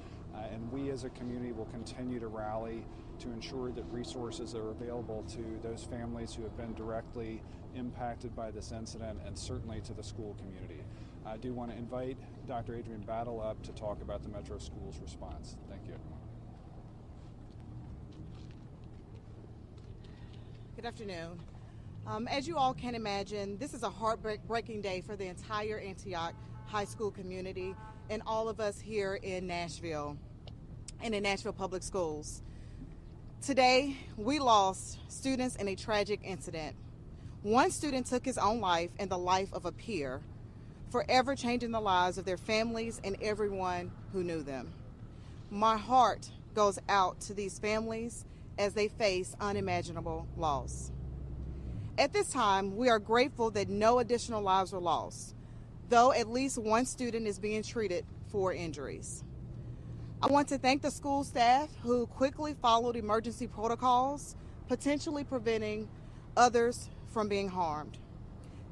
and we as a community will continue to rally to ensure that resources are available to those families who have been directly impacted by this incident, and certainly to the school community. I do want to invite Dr. Adrian Battle up to talk about the Metro Schools response. Thank you. Good afternoon. As you all can imagine, this is a heartbreaking day for the entire Antioch High School community and all of us here in Nashville and in Nashville Public Schools. Today, we lost students in a tragic incident. One student took his own life and the life of a peer, forever changing the lives of their families and everyone who knew them. My heart goes out to these families as they face unimaginable loss. At this time, we are grateful that no additional lives were lost, though at least one student is being treated for injuries. I want to thank the school staff who quickly followed emergency protocols, potentially preventing others from being harmed.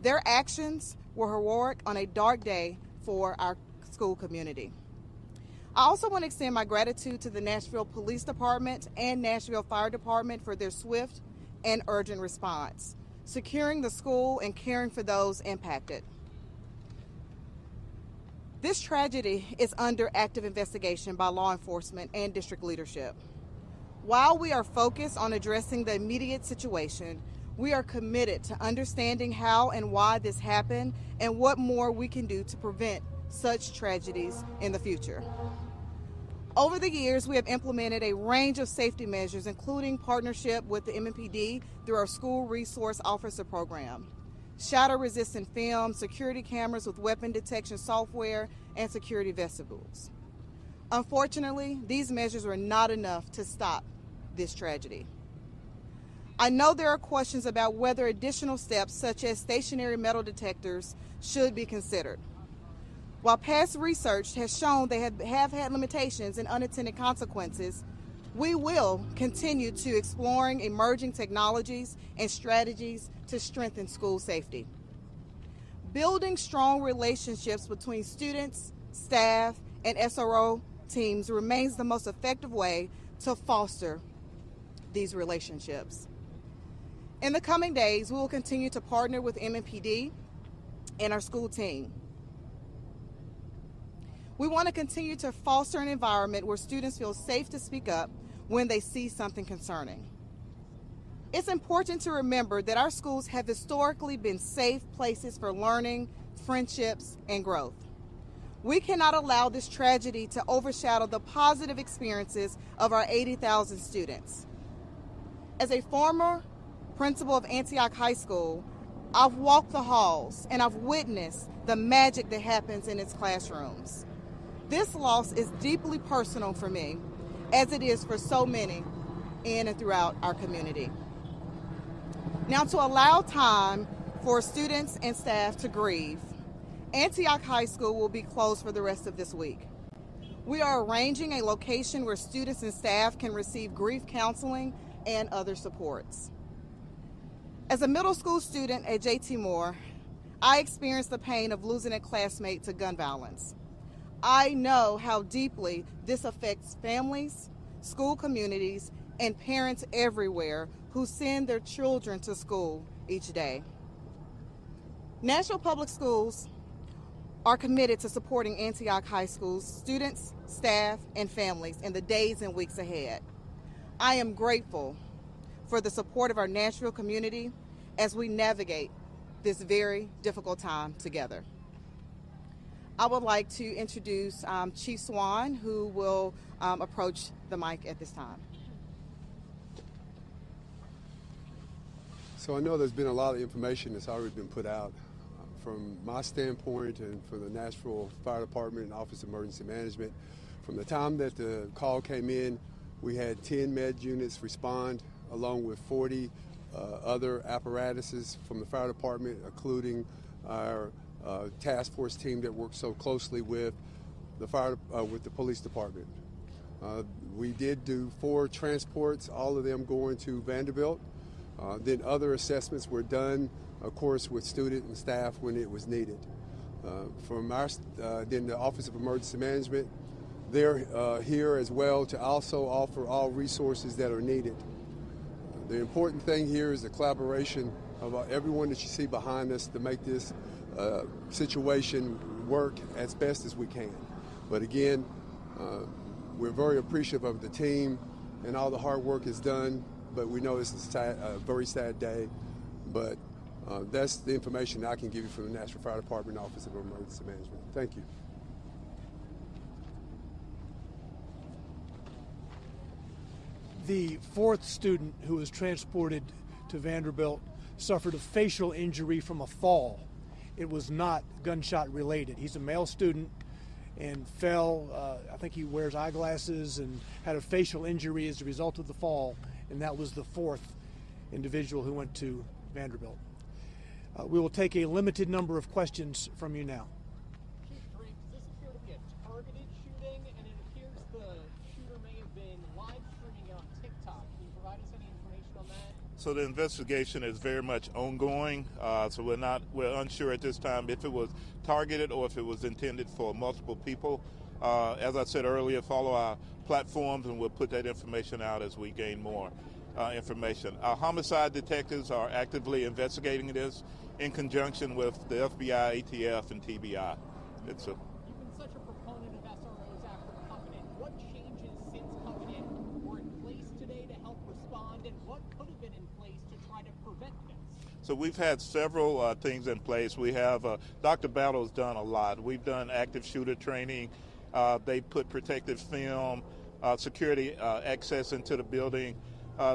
Their actions were heroic on a dark day for our school community. I also want to extend my gratitude to the Nashville Police Department and Nashville Fire Department for their swift and urgent response, securing the school and caring for those impacted. This tragedy is under active investigation by law enforcement and district leadership. While we are focused on addressing the immediate situation, we are committed to understanding how and why this happened and what more we can do to prevent such tragedies in the future. Over the years, we have implemented a range of safety measures, including partnership with the MMPD through our School Resource Officer Program, shatter-resistant film, security cameras with weapon detection software, and security vestibules. Unfortunately, these measures were not enough to stop this tragedy. I know there are questions about whether additional steps such as stationary metal detectors should be considered. While past research has shown they have had limitations and unintended consequences, we will continue to exploring emerging technologies and strategies to strengthen school safety. Building strong relationships between students, staff, and SRO teams remains the most effective way to foster these relationships. In the coming days, we will continue to partner with MNPD and our school team. We want to continue to foster an environment where students feel safe to speak up when they see something concerning. It's important to remember that our schools have historically been safe places for learning, friendships, and growth. We cannot allow this tragedy to overshadow the positive experiences of our 80,000 students. As a former principal of Antioch High School, I've walked the halls and I've witnessed the magic that happens in its classrooms. This loss is deeply personal for me, as it is for so many in and throughout our community. Now, to allow time for students and staff to grieve, Antioch High School will be closed for the rest of this week. We are arranging a location where students and staff can receive grief counseling and other supports. As a middle school student at J.T. Moore, I experienced the pain of losing a classmate to gun violence. I know how deeply this affects families, school communities, and parents everywhere who send their children to school each day. Nashville Public Schools are committed to supporting Antioch High School's students, staff, and families in the days and weeks ahead. I am grateful for the support of our Nashville community as we navigate this very difficult time together. I would like to introduce Chief Swan, who will approach the mic at this time. So I know there's been a lot of information that's already been put out. From my standpoint and from the Nashville Fire Department and Office of Emergency Management, from the time that the call came in, we had 10 med units respond, along with 40 other apparatuses from the fire department, including our task force team that works so closely with the police department. We did do 4 transports, all of them going to Vanderbilt. Then other assessments were done, of course, with student and staff when it was needed. From our, then the Office of Emergency Management, they're here as well to also offer all resources that are needed. The important thing here is the collaboration of everyone that you see behind us to make this situation work as best as we can. But again, we're very appreciative of the team and all the hard work is done, but we know this is a very sad day. But that's the information I can give you from the Nashville Fire Department Office of Emergency Management. Thank you. The 4th student who was transported to Vanderbilt suffered a facial injury from a fall. It was not gunshot related. He's a male student and fell, I think he wears eyeglasses, and had a facial injury as a result of the fall, and that was the 4th individual who went to Vanderbilt. We will take a limited number of questions from you now. Chief Drake, does this appear to be a targeted shooting, and it appears the shooter may have been live streaming on TikTok? Can you provide us any information on that? So the investigation is very much ongoing. So we're unsure at this time if it was targeted or if it was intended for multiple people. As I said earlier, follow our platforms and we'll put that information out as we gain more information. Our homicide detectives are actively investigating this in conjunction with the FBI, ATF, and TBI. You've been such a proponent of SROs after Covenant. What changes since Covenant were in place today to help respond, and what could have been in place to try to prevent this? So we've had several things in place. We have, Dr. Battle's done a lot. We've done active shooter training. They put protective film, security access into the building.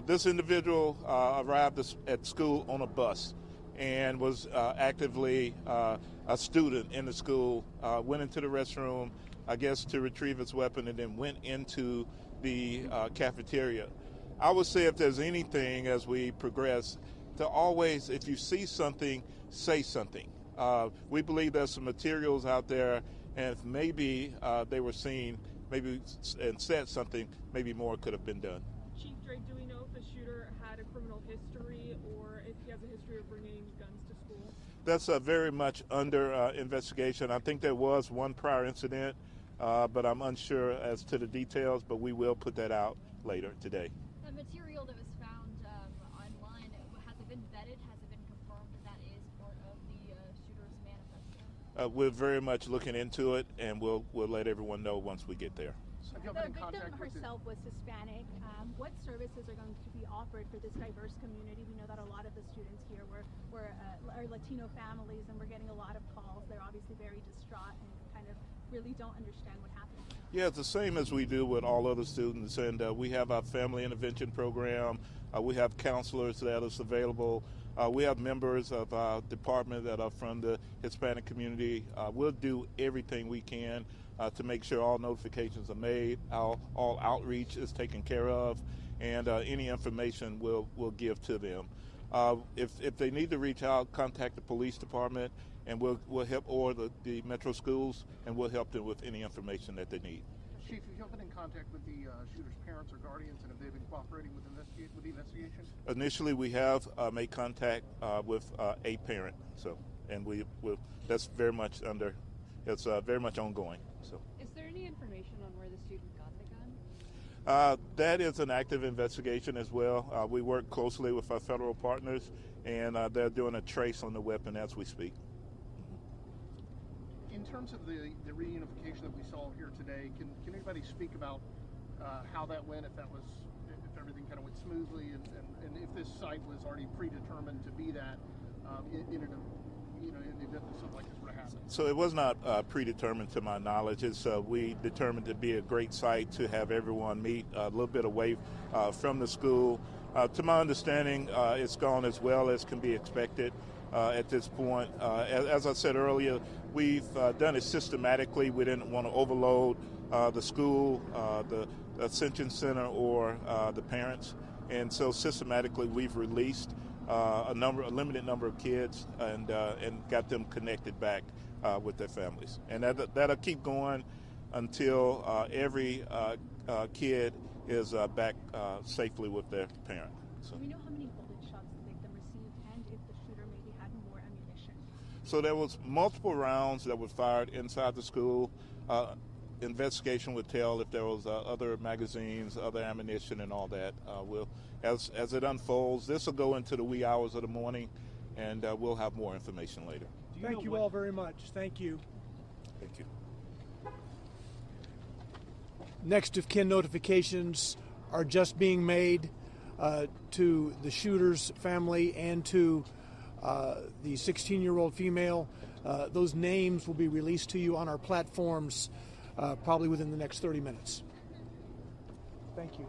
This individual arrived at school on a bus and was actively a student in the school, went into the restroom, I guess, to retrieve his weapon and then went into the cafeteria. I would say if there's anything as we progress, to always, if you see something, say something. We believe there's some materials out there, and if maybe they were seen, maybe and said something, maybe more could have been done. Chief Drake, do we know if the shooter had a criminal history or if he has a history of bringing guns to school? That's very much under investigation. I think there was one prior incident, but I'm unsure as to the details, but we will put that out later today. The material that was found online, has it been vetted? Has it been confirmed that is part of the shooter's manifesto? We're very much looking into it, and we'll let everyone know once we get there. The victim herself was Hispanic. What services are going to be offered for this diverse community? We know that a lot of the students here are Latino families, and we're getting a lot of calls. They're obviously very distraught and kind of really don't understand what happened. Yeah, it's the same as we do with all other students, and we have our family intervention program. We have counselors that are available. We have members of our department that are from the Hispanic community. We'll do everything we can to make sure all notifications are made, all outreach is taken care of, and any information we'll give to them. If they need to reach out, contact the police department, and we'll help, or the metro schools, and we'll help them with any information that they need. Chief, have you been in contact with the shooter's parents or guardians, and have they been cooperating with the investigation? Initially, we have made contact with a parent, and that's very much it's very much ongoing. So, is there any information on where the student got the gun? That is an active investigation as well. We work closely with our federal partners, and they're doing a trace on the weapon as we speak. In terms of the reunification that we saw here today, can anybody speak about how that went, if everything kind of went smoothly, and if this site was already predetermined to be that in the event that something like this were to happen? So it was not predetermined to my knowledge. It's we determined to be a great site to have everyone meet a little bit away from the school. To my understanding, it's gone as well as can be expected at this point. As I said earlier, we've done it systematically. We didn't want to overload the school, the Ascension Center, or the parents. And so systematically we've released a limited number of kids and got them connected back with their families. And that'll keep going until every kid is back safely with their parent. So. Do we know how many bullet shots the victim received, and if the shooter maybe had more ammunition? So there was multiple rounds that were fired inside the school. Investigation would tell if there was other magazines, other ammunition, and all that. As it unfolds, this will go into the wee hours of the morning, and we'll have more information later. Thank you all very much. Thank you. Thank you. Next of kin notifications are just being made to the shooter's family and to the 16-year-old female. Those names will be released to you on our platforms probably within the next 30 minutes. Thank you.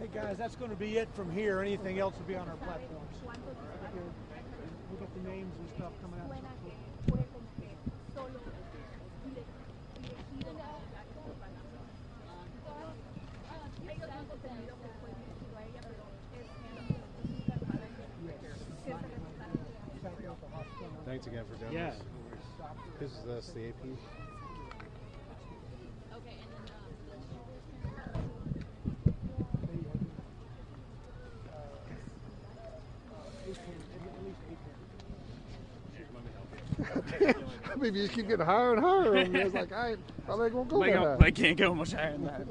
Hey guys, that's going to be it from here. Anything else will be on our platforms. We'll get the names and stuff coming out. Thanks again for doing Yeah. this. This is us, the AP. I mean, you just keep getting higher and higher, and it's like, I probably ain't gonna go that high. I can't go much higher than that.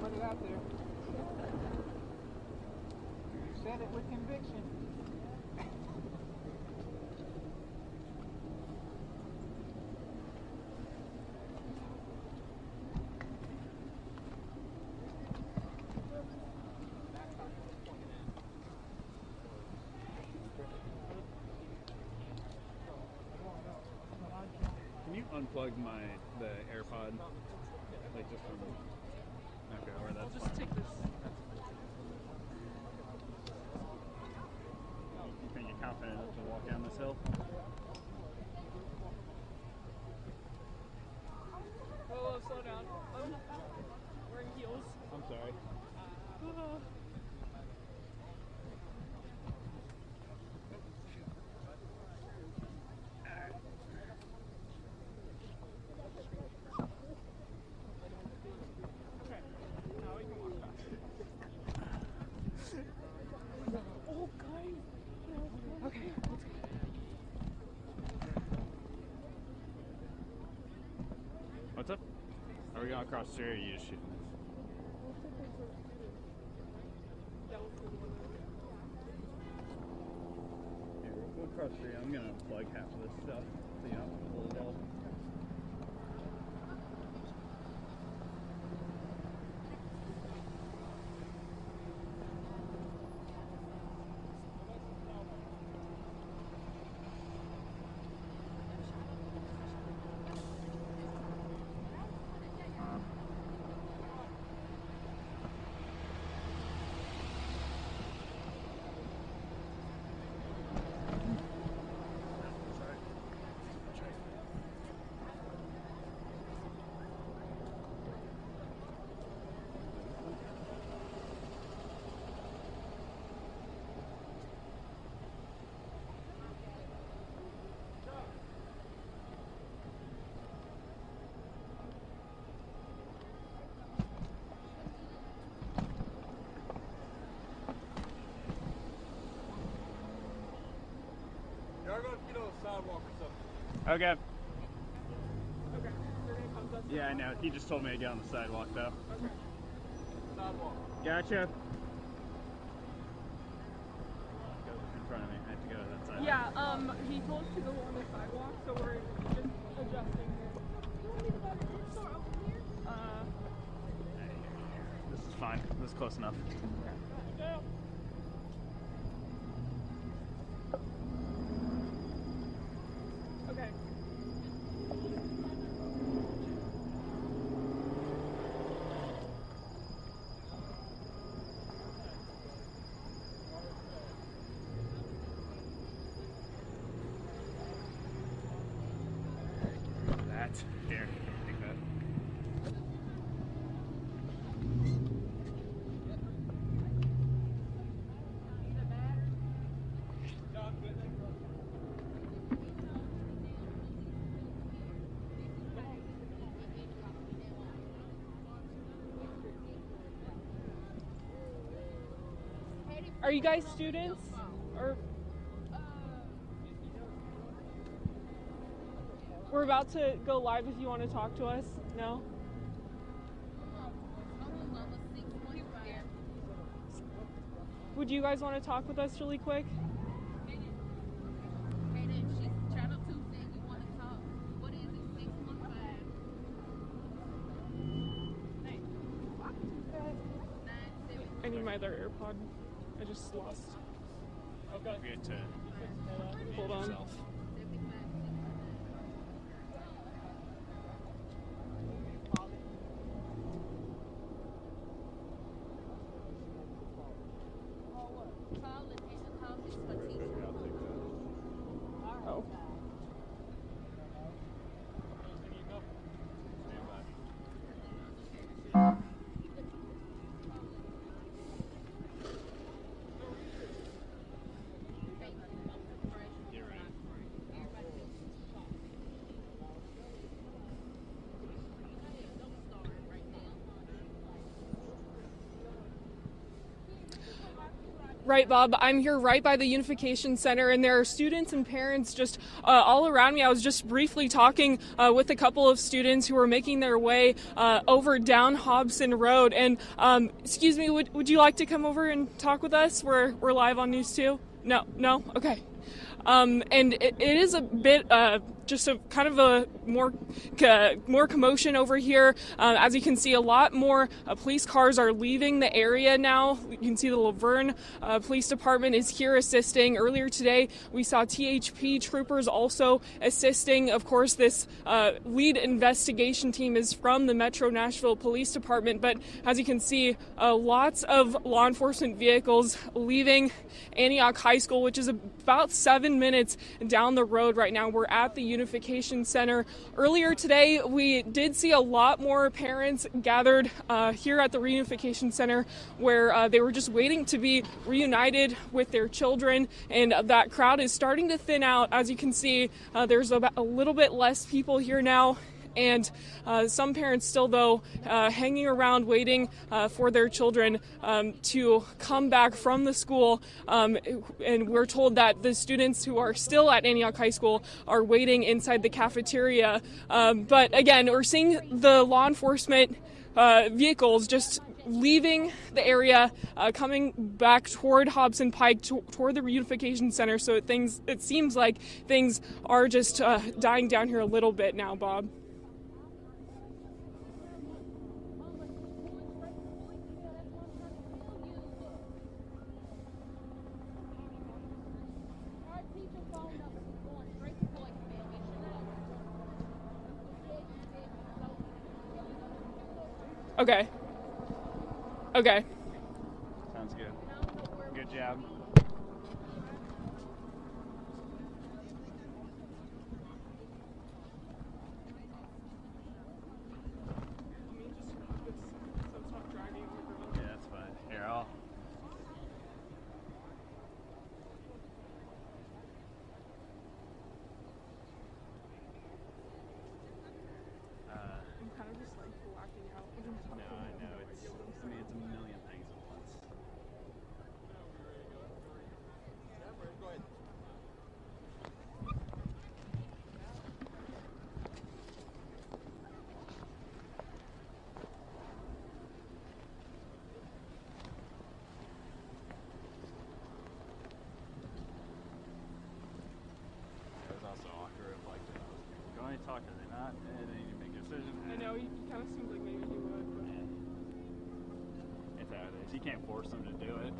Put it out there. You said it with conviction. Can you unplug the AirPod? Like just from okay, or that's I'll just take this. You think you're confident enough to walk down this hill? Whoa, slow down. I'm wearing heels. I'm sorry. Okay, now we can walk back. Oh, guys. Okay, let's go. What's up? Are we going across the street or are you just shooting this? Here, we'll go across the street. I'm going to plug half of this stuff so you don't have to pull it all. Y'all gonna get on the sidewalk or something. Okay. Okay, you're gonna come to us? Yeah, I know. He just told me to get on the sidewalk though. Okay. Sidewalk. Gotcha. Go in front of me. I have to go to that side. Yeah, he told us to go on the sidewalk, so we're just adjusting here. This is fine. This is close enough. Yeah. Okay. That. Here. Take that. Are you guys students? Or we're about to go live if you want to talk to us. No? Would you guys want to talk with us really quick? I need my other AirPod. I just lost. Okay. We had to hold on. Yourself. Oh. Right, Bob. I'm here right by the Reunification Center, and there are students and parents just all around me. I was just briefly talking with a couple of students who were making their way over down Hobson Road. And excuse me, would you like to come over and talk with us? We're live on News 2. No, okay. And it is a bit just a kind of a more commotion over here. As you can see, a lot more police cars are leaving the area now. You can see the Laverne Police Department is here assisting. Earlier today, we saw THP troopers also assisting. Of course, this lead investigation team is from the Metro Nashville Police Department, but as you can see, lots of law enforcement vehicles leaving Antioch High School, which is about 7 minutes down the road right now. We're at the Reunification Center. Earlier today, we did see a lot more parents gathered here at the Reunification Center, where they were just waiting to be reunited with their children, and that crowd is starting to thin out. As you can see, there's about a little bit less people here now. And some parents still, though, hanging around waiting for their children to come back from the school. And we're told that the students who are still at Antioch High School are waiting inside the cafeteria. But again, we're seeing the law enforcement vehicles just leaving the area, coming back toward Hobson Pike, toward the Reunification Center. So it seems like things are just dying down here a little bit now, Bob. Okay. Sounds good. Good job. Yeah, that's fine. Here, I'll... I'm kind of just like blacking out. No, I know. It's a million things at once. Go ahead. It was also awkward, like, going to talk to them, not, and then you make a decision. I know, he kind of seems like maybe he would. But... It's how it is. You can't force them to do it.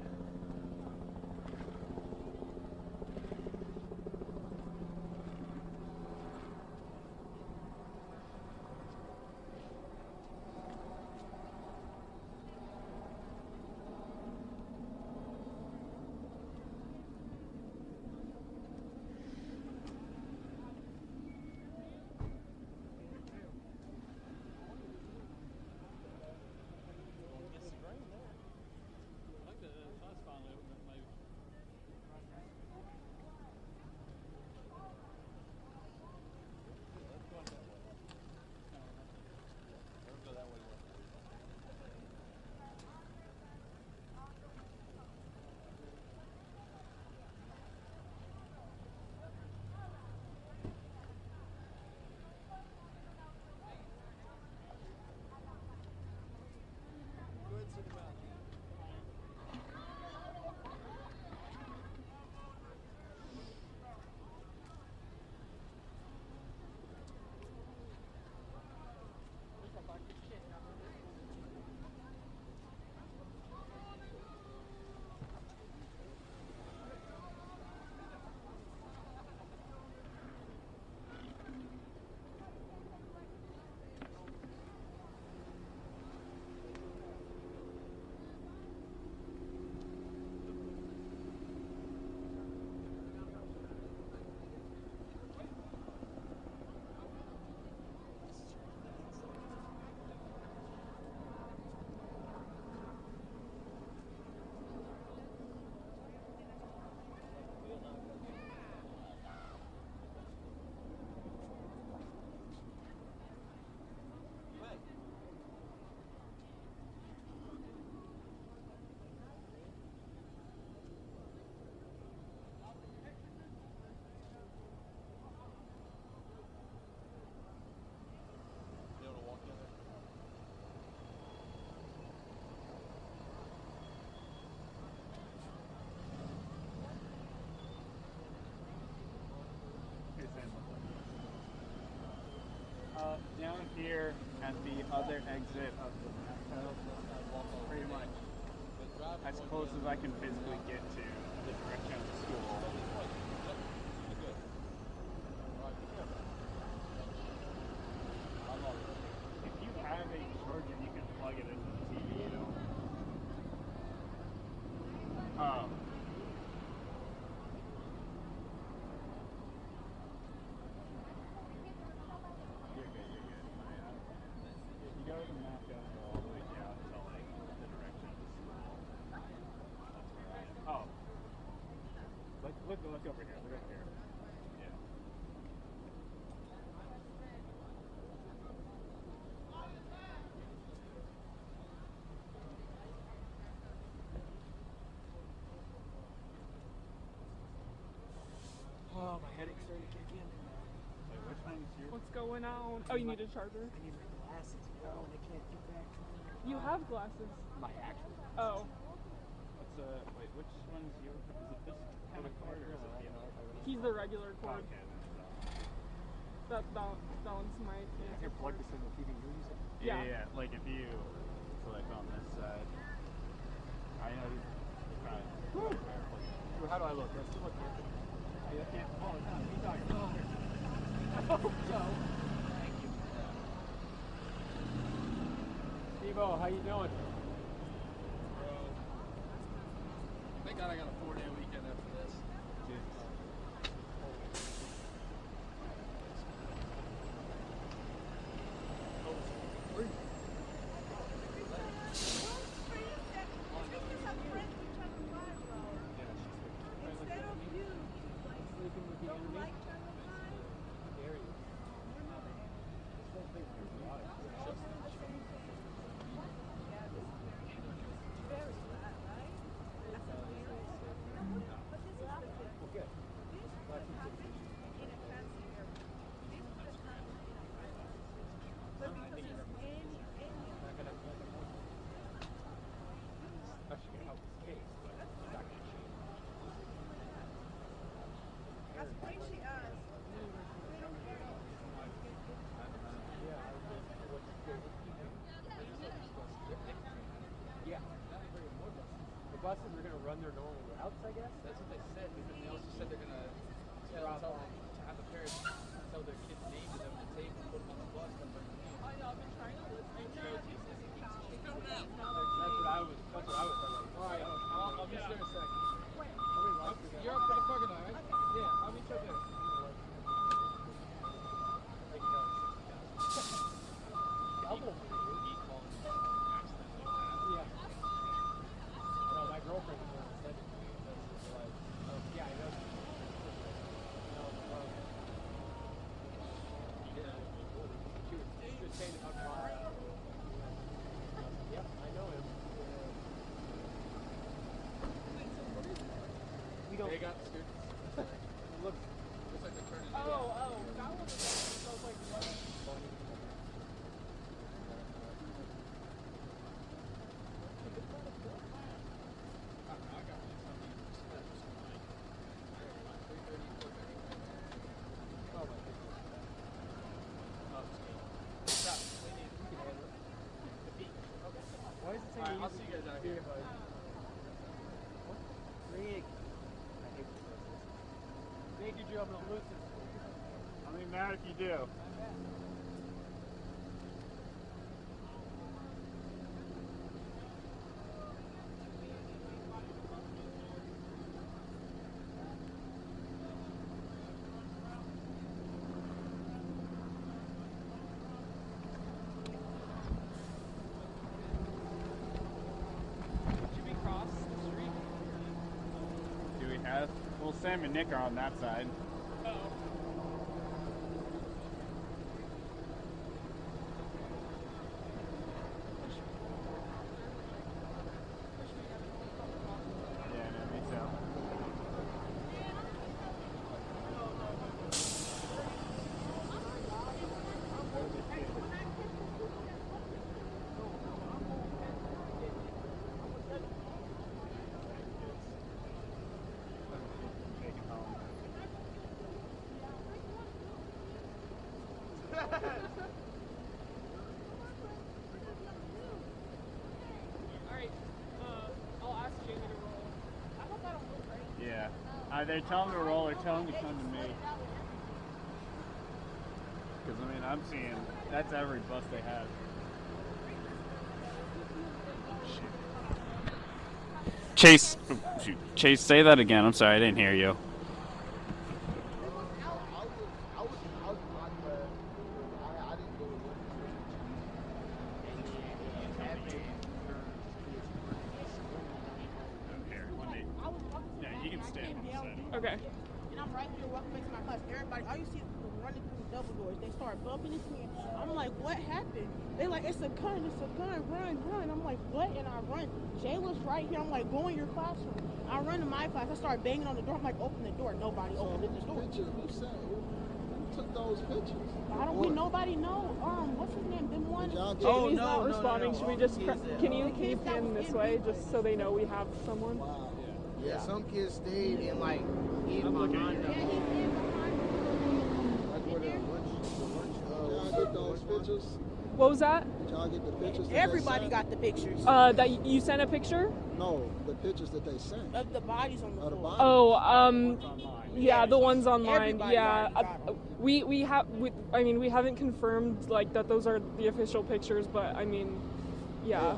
here at the other exit of the metro, pretty much as close as I can physically get to the direction of the school. If you have a charger, you can plug it into the TV. Oh. You're good. If you go to the map, go all the way down to like the direction of the school. Oh. Look over here. Look over here. Yeah. Oh, my headache's starting to kick in. Wait, which one is your? What's going on? Oh, you need a charger? I need my glasses, bro, and I can't get back to them. You have glasses. My actual glasses. Oh. What's wait, which one's your? Is it this kind of cord or is it the other? He's the regular cord. Okay, That one's my. I can plug this in the TV you're using. Yeah. Like if you, so like on this side. I know these. How do I look? Let's look here. You can't. Oh no, you talking. Thank you. Steve-O, how you doing? Thank God I got a 4-day weekend after this. Yeah. The buses are going to run their normal routes, I guess? That's what they said, because they also said they're going to tell them to have the parents tell their kids' names to them on the tape and put them on the bus. I know, I've been trying to listen. That's what I was thinking. All right, I'll be there in a second. You're up for the fucking night, right? Yeah, I'll meet you up there. Double. Yeah. No, my girlfriend was on the said it to me. Yeah, I know. She was saying about tomorrow. Yep, I know him. We don't. They got students. Look. Looks like they're turning. Oh, that one was like what? Why is it saying Alright, I'll see you guys out here. Rick. I hate this. Thank you, Joe. I'm going to lose this. I'll be mad if you do. Should we cross the street? Do we have? Well, Sam and Nick are on that side. Oh. Yeah, no, me too. They're telling them to roll. They're telling them to come to me. Because, I mean, I'm seeing that's every bus they have. Chase, Chase, say that again. I'm sorry, I didn't hear you. Okay. And I'm right here walking back to my class. Everybody, all you see is people running through the double doors. They start bumping into me. I'm like, what happened? They like, it's a gun, run. I'm like, what? And I run. Jayla's right here. I'm like, go in your classroom. I run to my class. I start banging on the door. I'm like, open the door. Nobody opened the door. Who took those pictures? Nobody know. What's his name? Them one. He's not responding. Should we just can you pan this way just so they know we have someone? Wow. Yeah, some kids stayed in like behind Did y'all get those pictures? What was that? Did y'all get the pictures? Everybody got the pictures. That you sent a picture? No, the pictures that they sent. Of the bodies on the floor. Oh, yeah, the ones online. Everybody Yeah, got 'em. we haven't confirmed like that those are the official pictures, but I mean, yeah.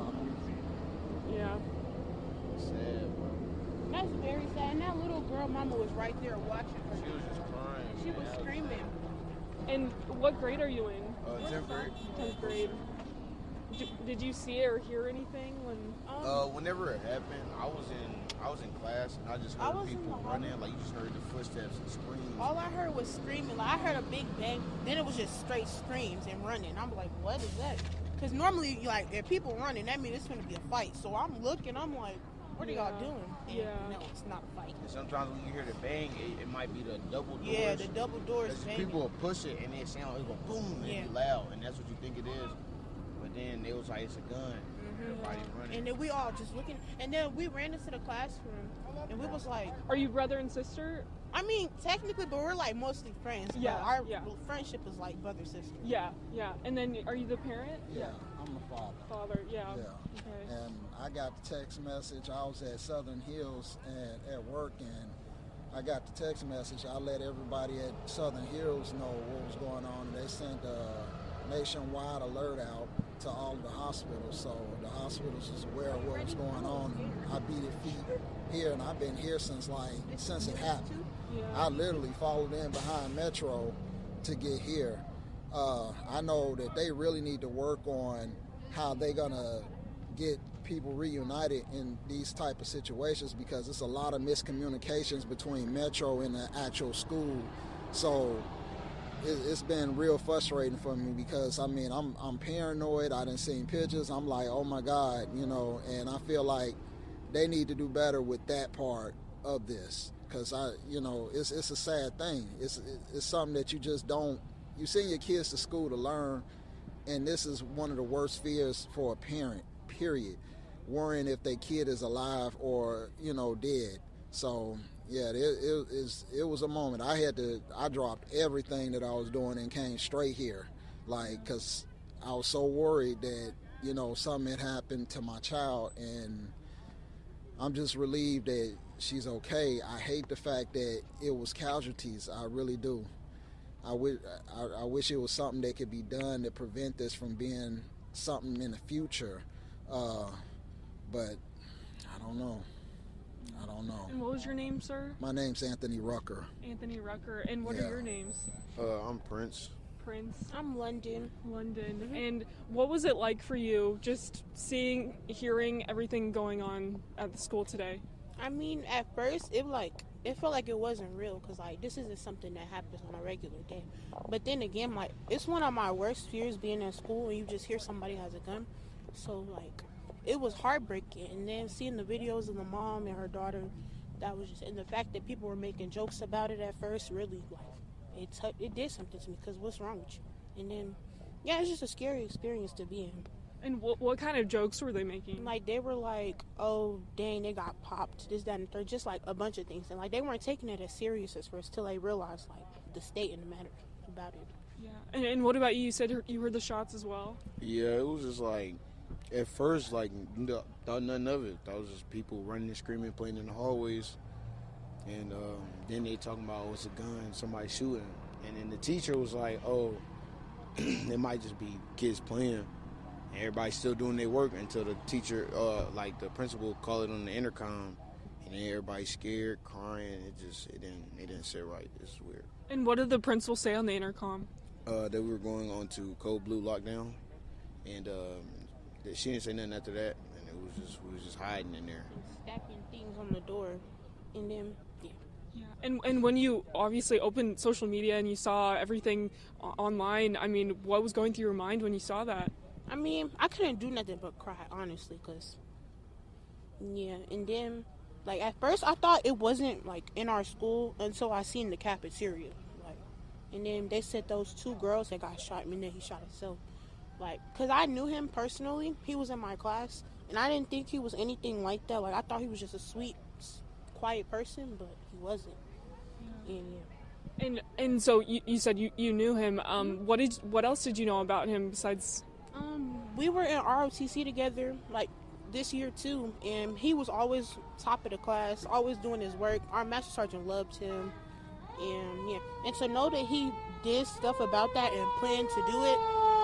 That's very sad. And that little girl mama was right there watching her. She was just crying. She was screaming. And what grade are you in? 10th grade. 10th grade. Did you see it or hear anything when? Whenever it happened, I was in class and I just heard people running. Like you just heard the footsteps and screams. All I heard was screaming. Like I heard a big bang. Then it was just straight screams and running. I'm like, what is that? Because normally, like, if people running, that means it's going to be a fight. So I'm looking. I'm like, what are y'all doing? And no, it's not a fight. And sometimes when you hear the bang, it might be the double doors. Yeah, the double doors. People will push it and it sound, it go boom, and it be loud, and that's what you think it is. But then it was like it's a gun. Everybody running. And then we all just looking, and then we ran into the classroom, and we was like, "Are you brother and sister?" I mean, technically, but we're like mostly friends. Yeah, our friendship is like brother sister. Yeah. And then, are you the parent? Yeah, I'm the father. Father, yeah. Okay. And I got the text message. I was at Southern Hills at work, and I got the text message. I let everybody at Southern Hills know what was going on. They sent a nationwide alert out to all of the hospitals, so the hospitals is aware of what was going on. I beat it feet here, and I've been here since it happened. I literally followed in behind Metro to get here. I know that they really need to work on how they're gonna get people reunited in these type of situations, because it's a lot of miscommunications between Metro and the actual school. So it's been real frustrating for me, because I mean I'm paranoid. I done seen pictures. I'm like, oh my God, and I feel like they need to do better with that part of this, because it's a sad thing. It's something that you just don't. You send your kids to school to learn, and this is one of the worst fears for a parent. Period. Worrying if their kid is alive or dead. So yeah, it was a moment. I dropped everything that I was doing and came straight here, because I was so worried that something had happened to my child, and I'm just relieved that she's okay. I hate the fact that it was casualties. I really do. I wish it was something that could be done to prevent this from being something in the future. But I don't know. And what was your name, sir? My name's Anthony Rucker. Anthony Rucker. And what are your names? I'm Prince. Prince. I'm London. London. And what was it like for you just hearing everything going on at the school today? I mean, at first, it felt like it wasn't real, because this isn't something that happens on a regular day. But then again, it's one of my worst fears, being in school and you just hear somebody has a gun. So it was heartbreaking. And then seeing the videos of the mom and her daughter, and the fact that people were making jokes about it at first, really it did something to me, because what's wrong with you? And then it's just a scary experience to be in. And what kind of jokes were they making? They were like, oh dang, they got popped, this, that, and the third, just a bunch of things. And they weren't taking it as serious as first, till they realized the state and the matter about it. Yeah. And what about you? You said you heard the shots as well? Yeah, it was just at first, thought nothing of it. That was just people running and screaming, playing in the hallways. And then they talking about, oh, it's a gun, somebody shooting. And then the teacher was like, oh, it might just be kids playing. And everybody's still doing their work until the teacher, like the principal, called it on the intercom. And then everybody's scared, crying. It didn't sit right. It's weird. And what did the principal say on the intercom? That we were going on to cold blue lockdown. And she didn't say nothing after that. And we was just hiding in there. Stacking things on the door. And then, yeah. Yeah. And when you obviously opened social media and you saw everything online, I mean, what was going through your mind when you saw that? I mean, I couldn't do nothing but cry, honestly, because, yeah. And then, like, at first I thought it wasn't, like, in our school until I seen the cafeteria. Like, and then they said those 2 girls that got shot, and then he shot himself. Like, because I knew him personally. He was in my class, and I didn't think he was anything like that. Like, I thought he was just a sweet, quiet person, but he wasn't. And And so you said you knew him. What else did you know about him besides? We were in ROTC together, like this year too, and he was always top of the class, always doing his work. Our master sergeant loved him, and yeah, and to know that he did stuff about that and planned to do it,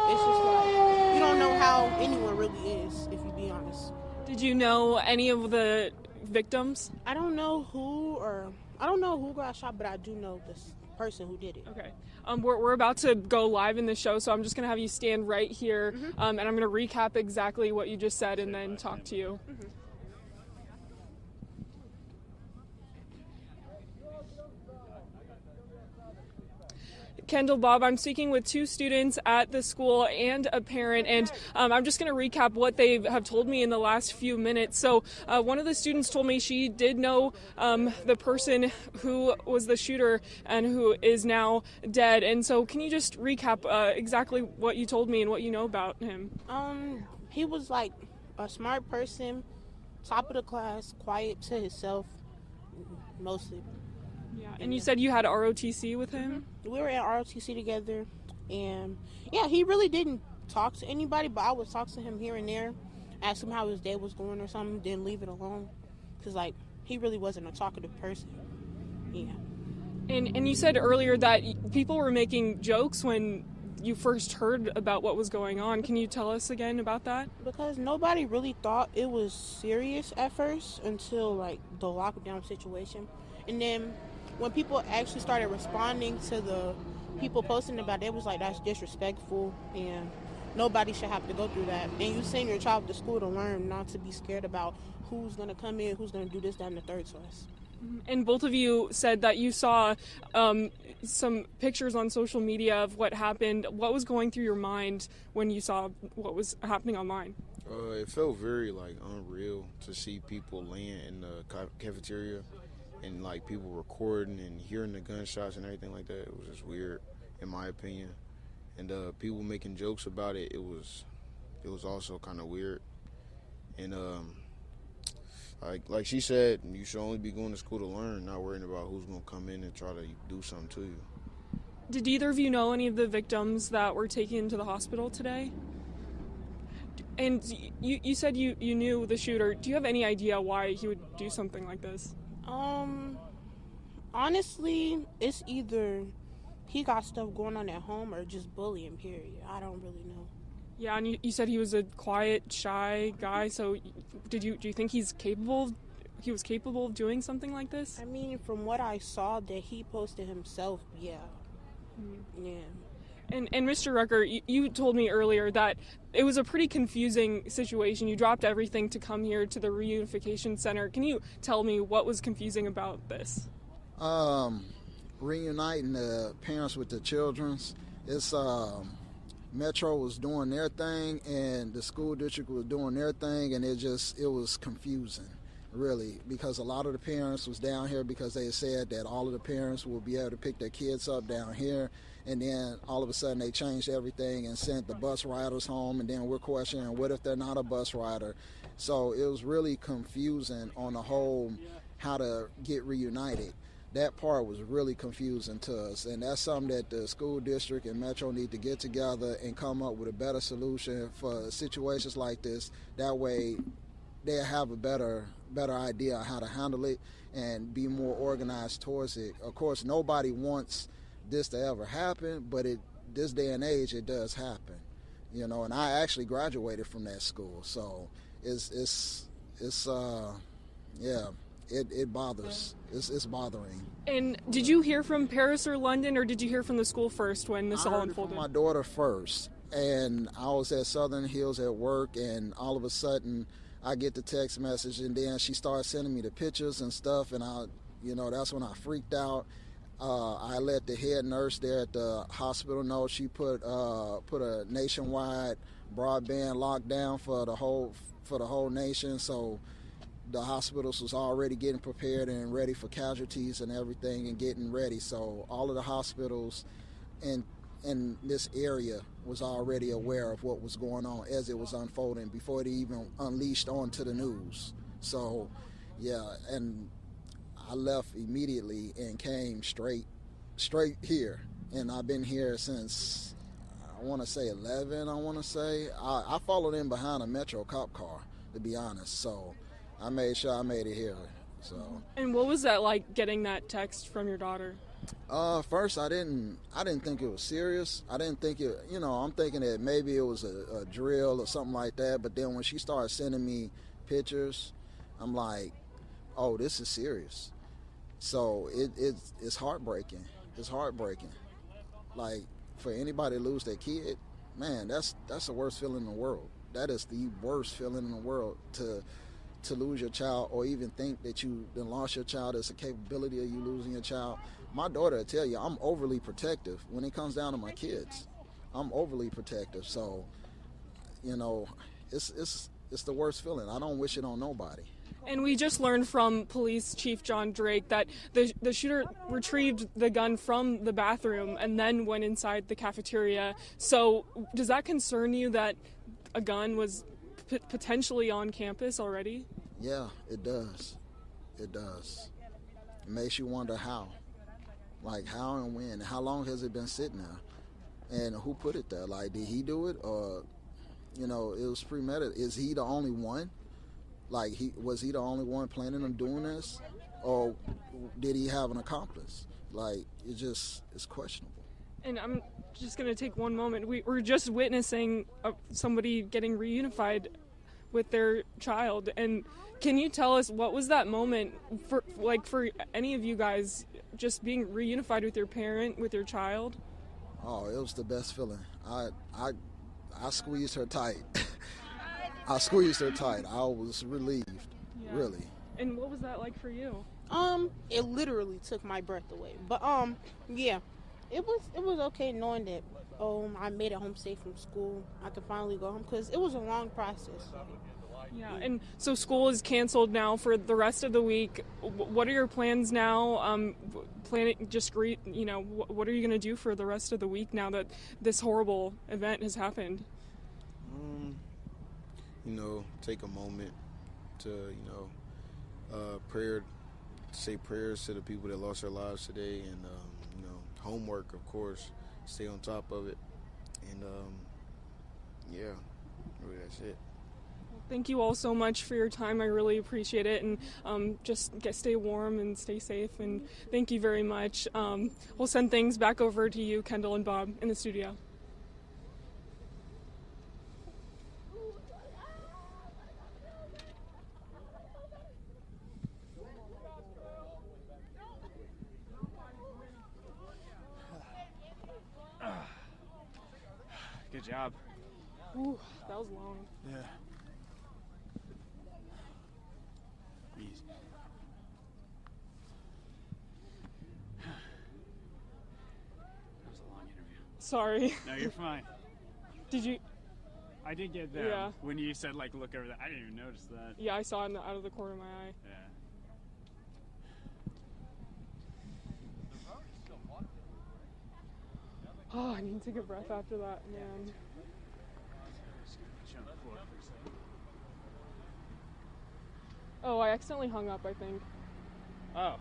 it's just like you don't know how anyone really is, if you be honest. Did you know any of the victims? I don't know who got shot, but I do know this person who did it. Okay. We're about to go live in the show, so I'm just going to have you stand right here, and I'm going to recap exactly what you just said and then talk to you. Kendall, Bob, I'm speaking with 2 students at the school and a parent, and I'm just going to recap what they have told me in the last few minutes. So one of the students told me she did know the person who was the shooter and who is now dead. And so can you just recap exactly what you told me and what you know about him? He was like a smart person, top of the class, quiet to himself, mostly. Yeah, and you said you had ROTC with him? We were at ROTC together, and yeah, he really didn't talk to anybody, but I would talk to him here and there, ask him how his day was going or something, then leave it alone, because like he really wasn't a talkative person. Yeah. And you said earlier that people were making jokes when you first heard about what was going on. Can you tell us again about that? Because nobody really thought it was serious at first until like the lockdown situation, and then when people actually started responding to the people posting about it, it was like, that's disrespectful and nobody should have to go through that. And you send your child to school to learn not to be scared about who's going to come in, who's going to do this, that, and the third to us. And both of you said that you saw some pictures on social media of what happened. What was going through your mind when you saw what was happening online? It felt very like unreal to see people laying in the cafeteria and like people recording and hearing the gunshots and everything like that. It was just weird, in my opinion. And people making jokes about it. It was also kind of weird. And like she said, you should only be going to school to learn, not worrying about who's going to come in and try to do something to you. Did either of you know any of the victims that were taken to the hospital today? And you said you knew the shooter. Do you have any idea why he would do something like this? Honestly, it's either he got stuff going on at home or just bullying, period. I don't really know. Yeah, and you said he was a quiet, shy guy, so do you think he was capable of doing something like this? I mean, from what I saw that he posted himself, yeah. Yeah. And Mr. Rucker, you told me earlier that it was a pretty confusing situation. You dropped everything to come here to the Reunification Center. Can you tell me what was confusing about this? Reuniting the parents with the children's. It's Metro was doing their thing and the school district was doing their thing, and it was confusing, really, because a lot of the parents was down here because they said that all of the parents will be able to pick their kids up down here, and then all of a sudden they changed everything and sent the bus riders home, and then we're questioning what if they're not a bus rider. So it was really confusing on the whole how to get reunited. That part was really confusing to us, and that's something that the school district and Metro need to get together and come up with a better solution for situations like this. That way they'll have a better idea of how to handle it and be more organized towards it. Of course, nobody wants this to ever happen, but this day and age, it does happen. You know, and I actually graduated from that school, so it bothers. It's bothering. And did you hear from Paris or London, or did you hear from the school first when this all I heard it unfolded? from my daughter first, and I was at Southern Hills at work, and all of a sudden I get the text message, and then she started sending me the pictures and stuff, and that's when I freaked out. I let the head nurse there at the hospital know. She put a nationwide broadband lockdown for the whole nation, so the hospitals was already getting prepared and ready for casualties and everything and getting ready. So all of the hospitals in this area was already aware of what was going on as it was unfolding before it even unleashed onto the news. So, yeah, and I left immediately and came straight here. And I've been here since, I want to say 11, I followed in behind a Metro cop car, to be honest. So I made sure I made it here. So. And what was that like, getting that text from your daughter? First I didn't think it was serious. I didn't think it, I'm thinking that maybe it was a drill or something like that. But then when she started sending me pictures, I'm like, oh, this is serious. So it's heartbreaking. It's heartbreaking. Like, for anybody to lose their kid, man, that's the worst feeling in the world. That is the worst feeling in the world, to lose your child, or even think that you done lost your child. There's a capability of you losing your child. My daughter will tell you, I'm overly protective when it comes down to my kids. I'm overly protective. So, it's the worst feeling. I don't wish it on nobody. And we just learned from Police Chief John Drake that the shooter retrieved the gun from the bathroom and then went inside the cafeteria. So does that concern you that a gun was potentially on campus already? Yeah, it does. It does. It makes you wonder how. Like, how and when? How long has it been sitting there? And who put it there? Like, did he do it? Or, it was premeditated. Is he the only one? Like, was he the only one planning on doing this? Or did he have an accomplice? Like, it's questionable. And I'm just going to take one moment. We're just witnessing somebody getting reunified with their child. And can you tell us, what was that moment for any of you guys, just being reunified with your parent, with your child? Oh, it was the best feeling. I squeezed her tight. I squeezed her tight. I was relieved, really. And what was that like for you? It literally took my breath away. But yeah, it was okay knowing that I made it home safe from school. I could finally go home, because it was a long process. Yeah, and so school is canceled now for the rest of the week. What are your plans now? What are you going to do for the rest of the week now that this horrible event has happened? Take a moment to, say prayers to the people that lost their lives today, and, homework, of course, stay on top of it. And, really that's it. Thank you all so much for your time. I really appreciate it. And stay warm and stay safe. And thank you very much. We'll send things back over to you, Kendall and Bob, in the studio. Good job. Ooh, that was long. Yeah. Easy. That was a long interview. Sorry. No, you're fine. Did you? I did get them. Yeah. When you said, look over there, I didn't even notice that. Yeah, I saw it out of the corner of my eye. Yeah. Oh, I need to take a breath after that, man. Oh, I accidentally hung up, I think. Oh,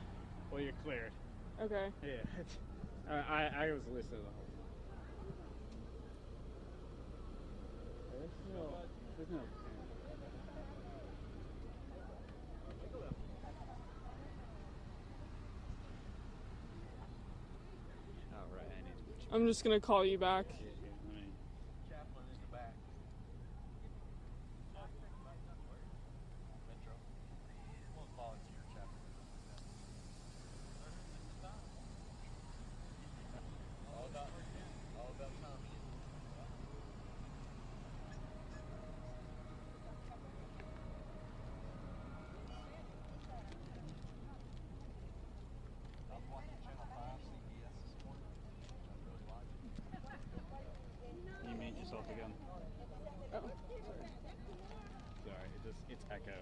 well, you're cleared. Okay. Yeah. I was listening to the whole thing. There's no I'm just gonna call you back. Chaplain in the back. Metro. We'll volunteer chaplain. All about Tommy. I was watching Channel 5 CBS this morning. I really liked it. You mute yourself again. Oh. Sorry, it's echo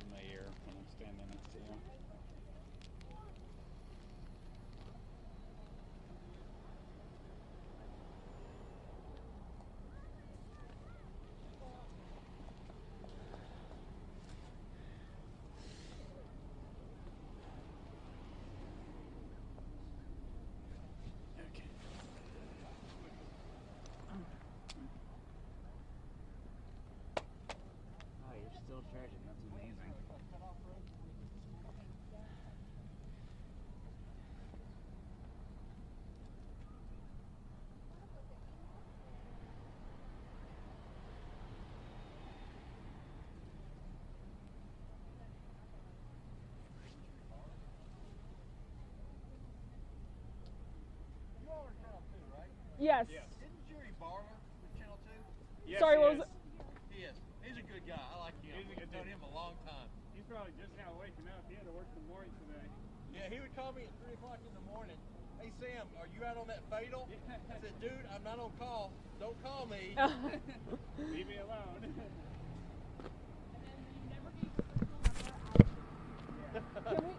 in my ear when I'm standing next to you. Oh, you're still charging. That's amazing. You all are Channel 2, right? Yes. Isn't Jerry Barber with Channel 2? Yes, Sorry, he what was is. it? He is. He's a good guy. I like him. He's a good I've known dude. him a long time. He's probably just now waking up. He had to work in the morning today. Yeah, he would call me at 3 o'clock in the morning. Hey, Sam, are you out on that fatal? I said, dude, I'm not on call. Don't call me. Leave me alone.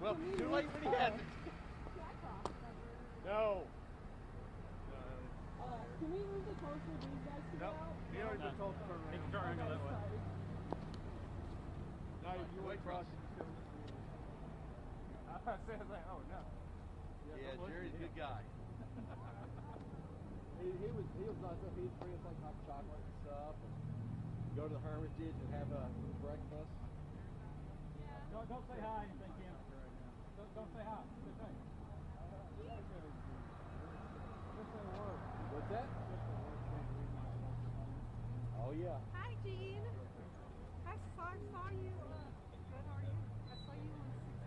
Well, too late when he has it. No. Can we move the post for these guys to No, he already been told to turn around. He can turn around and go that way. No, you wait for us. I said like, oh no. Yeah, Jerry's a good guy. He was nice. He'd bring us like hot chocolate and stuff, and go to the Hermitage and have a breakfast. Don't say hi anything, Kim. Don't say hi. Say thanks. What's that? Oh yeah. Hi, Jean. I saw you. Good, how are you? I saw you on 65.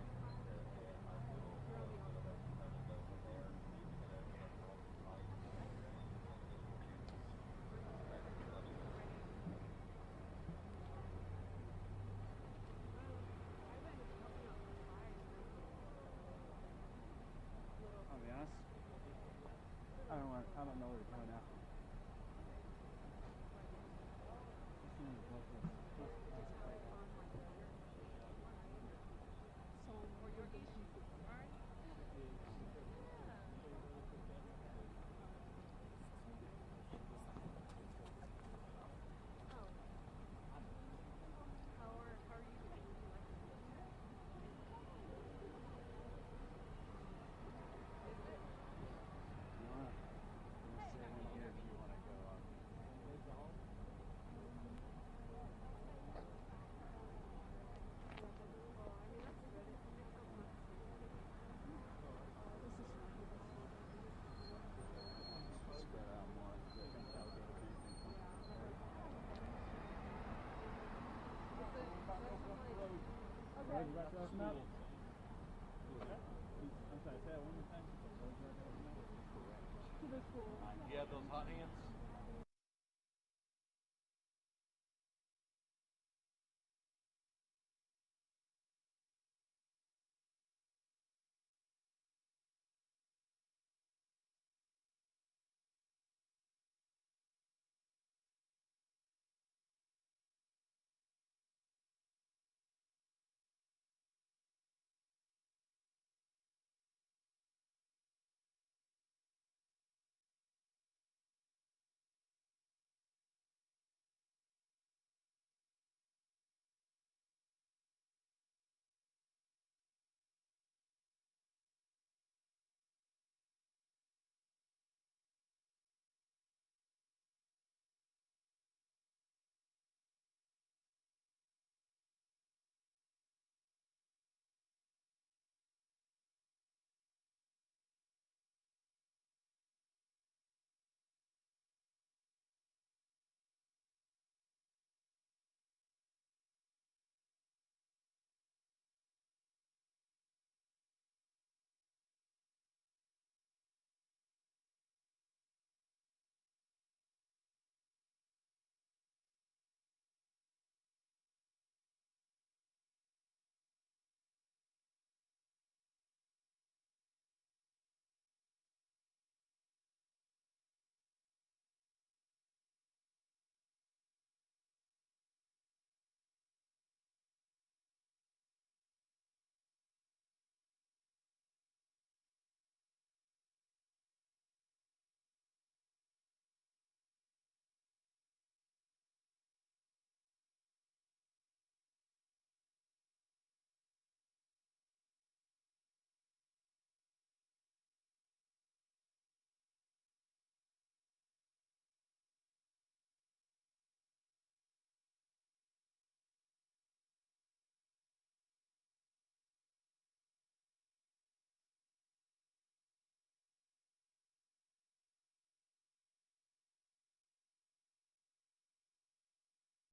I'll be honest. I don't know where to go now. You have those hot hands?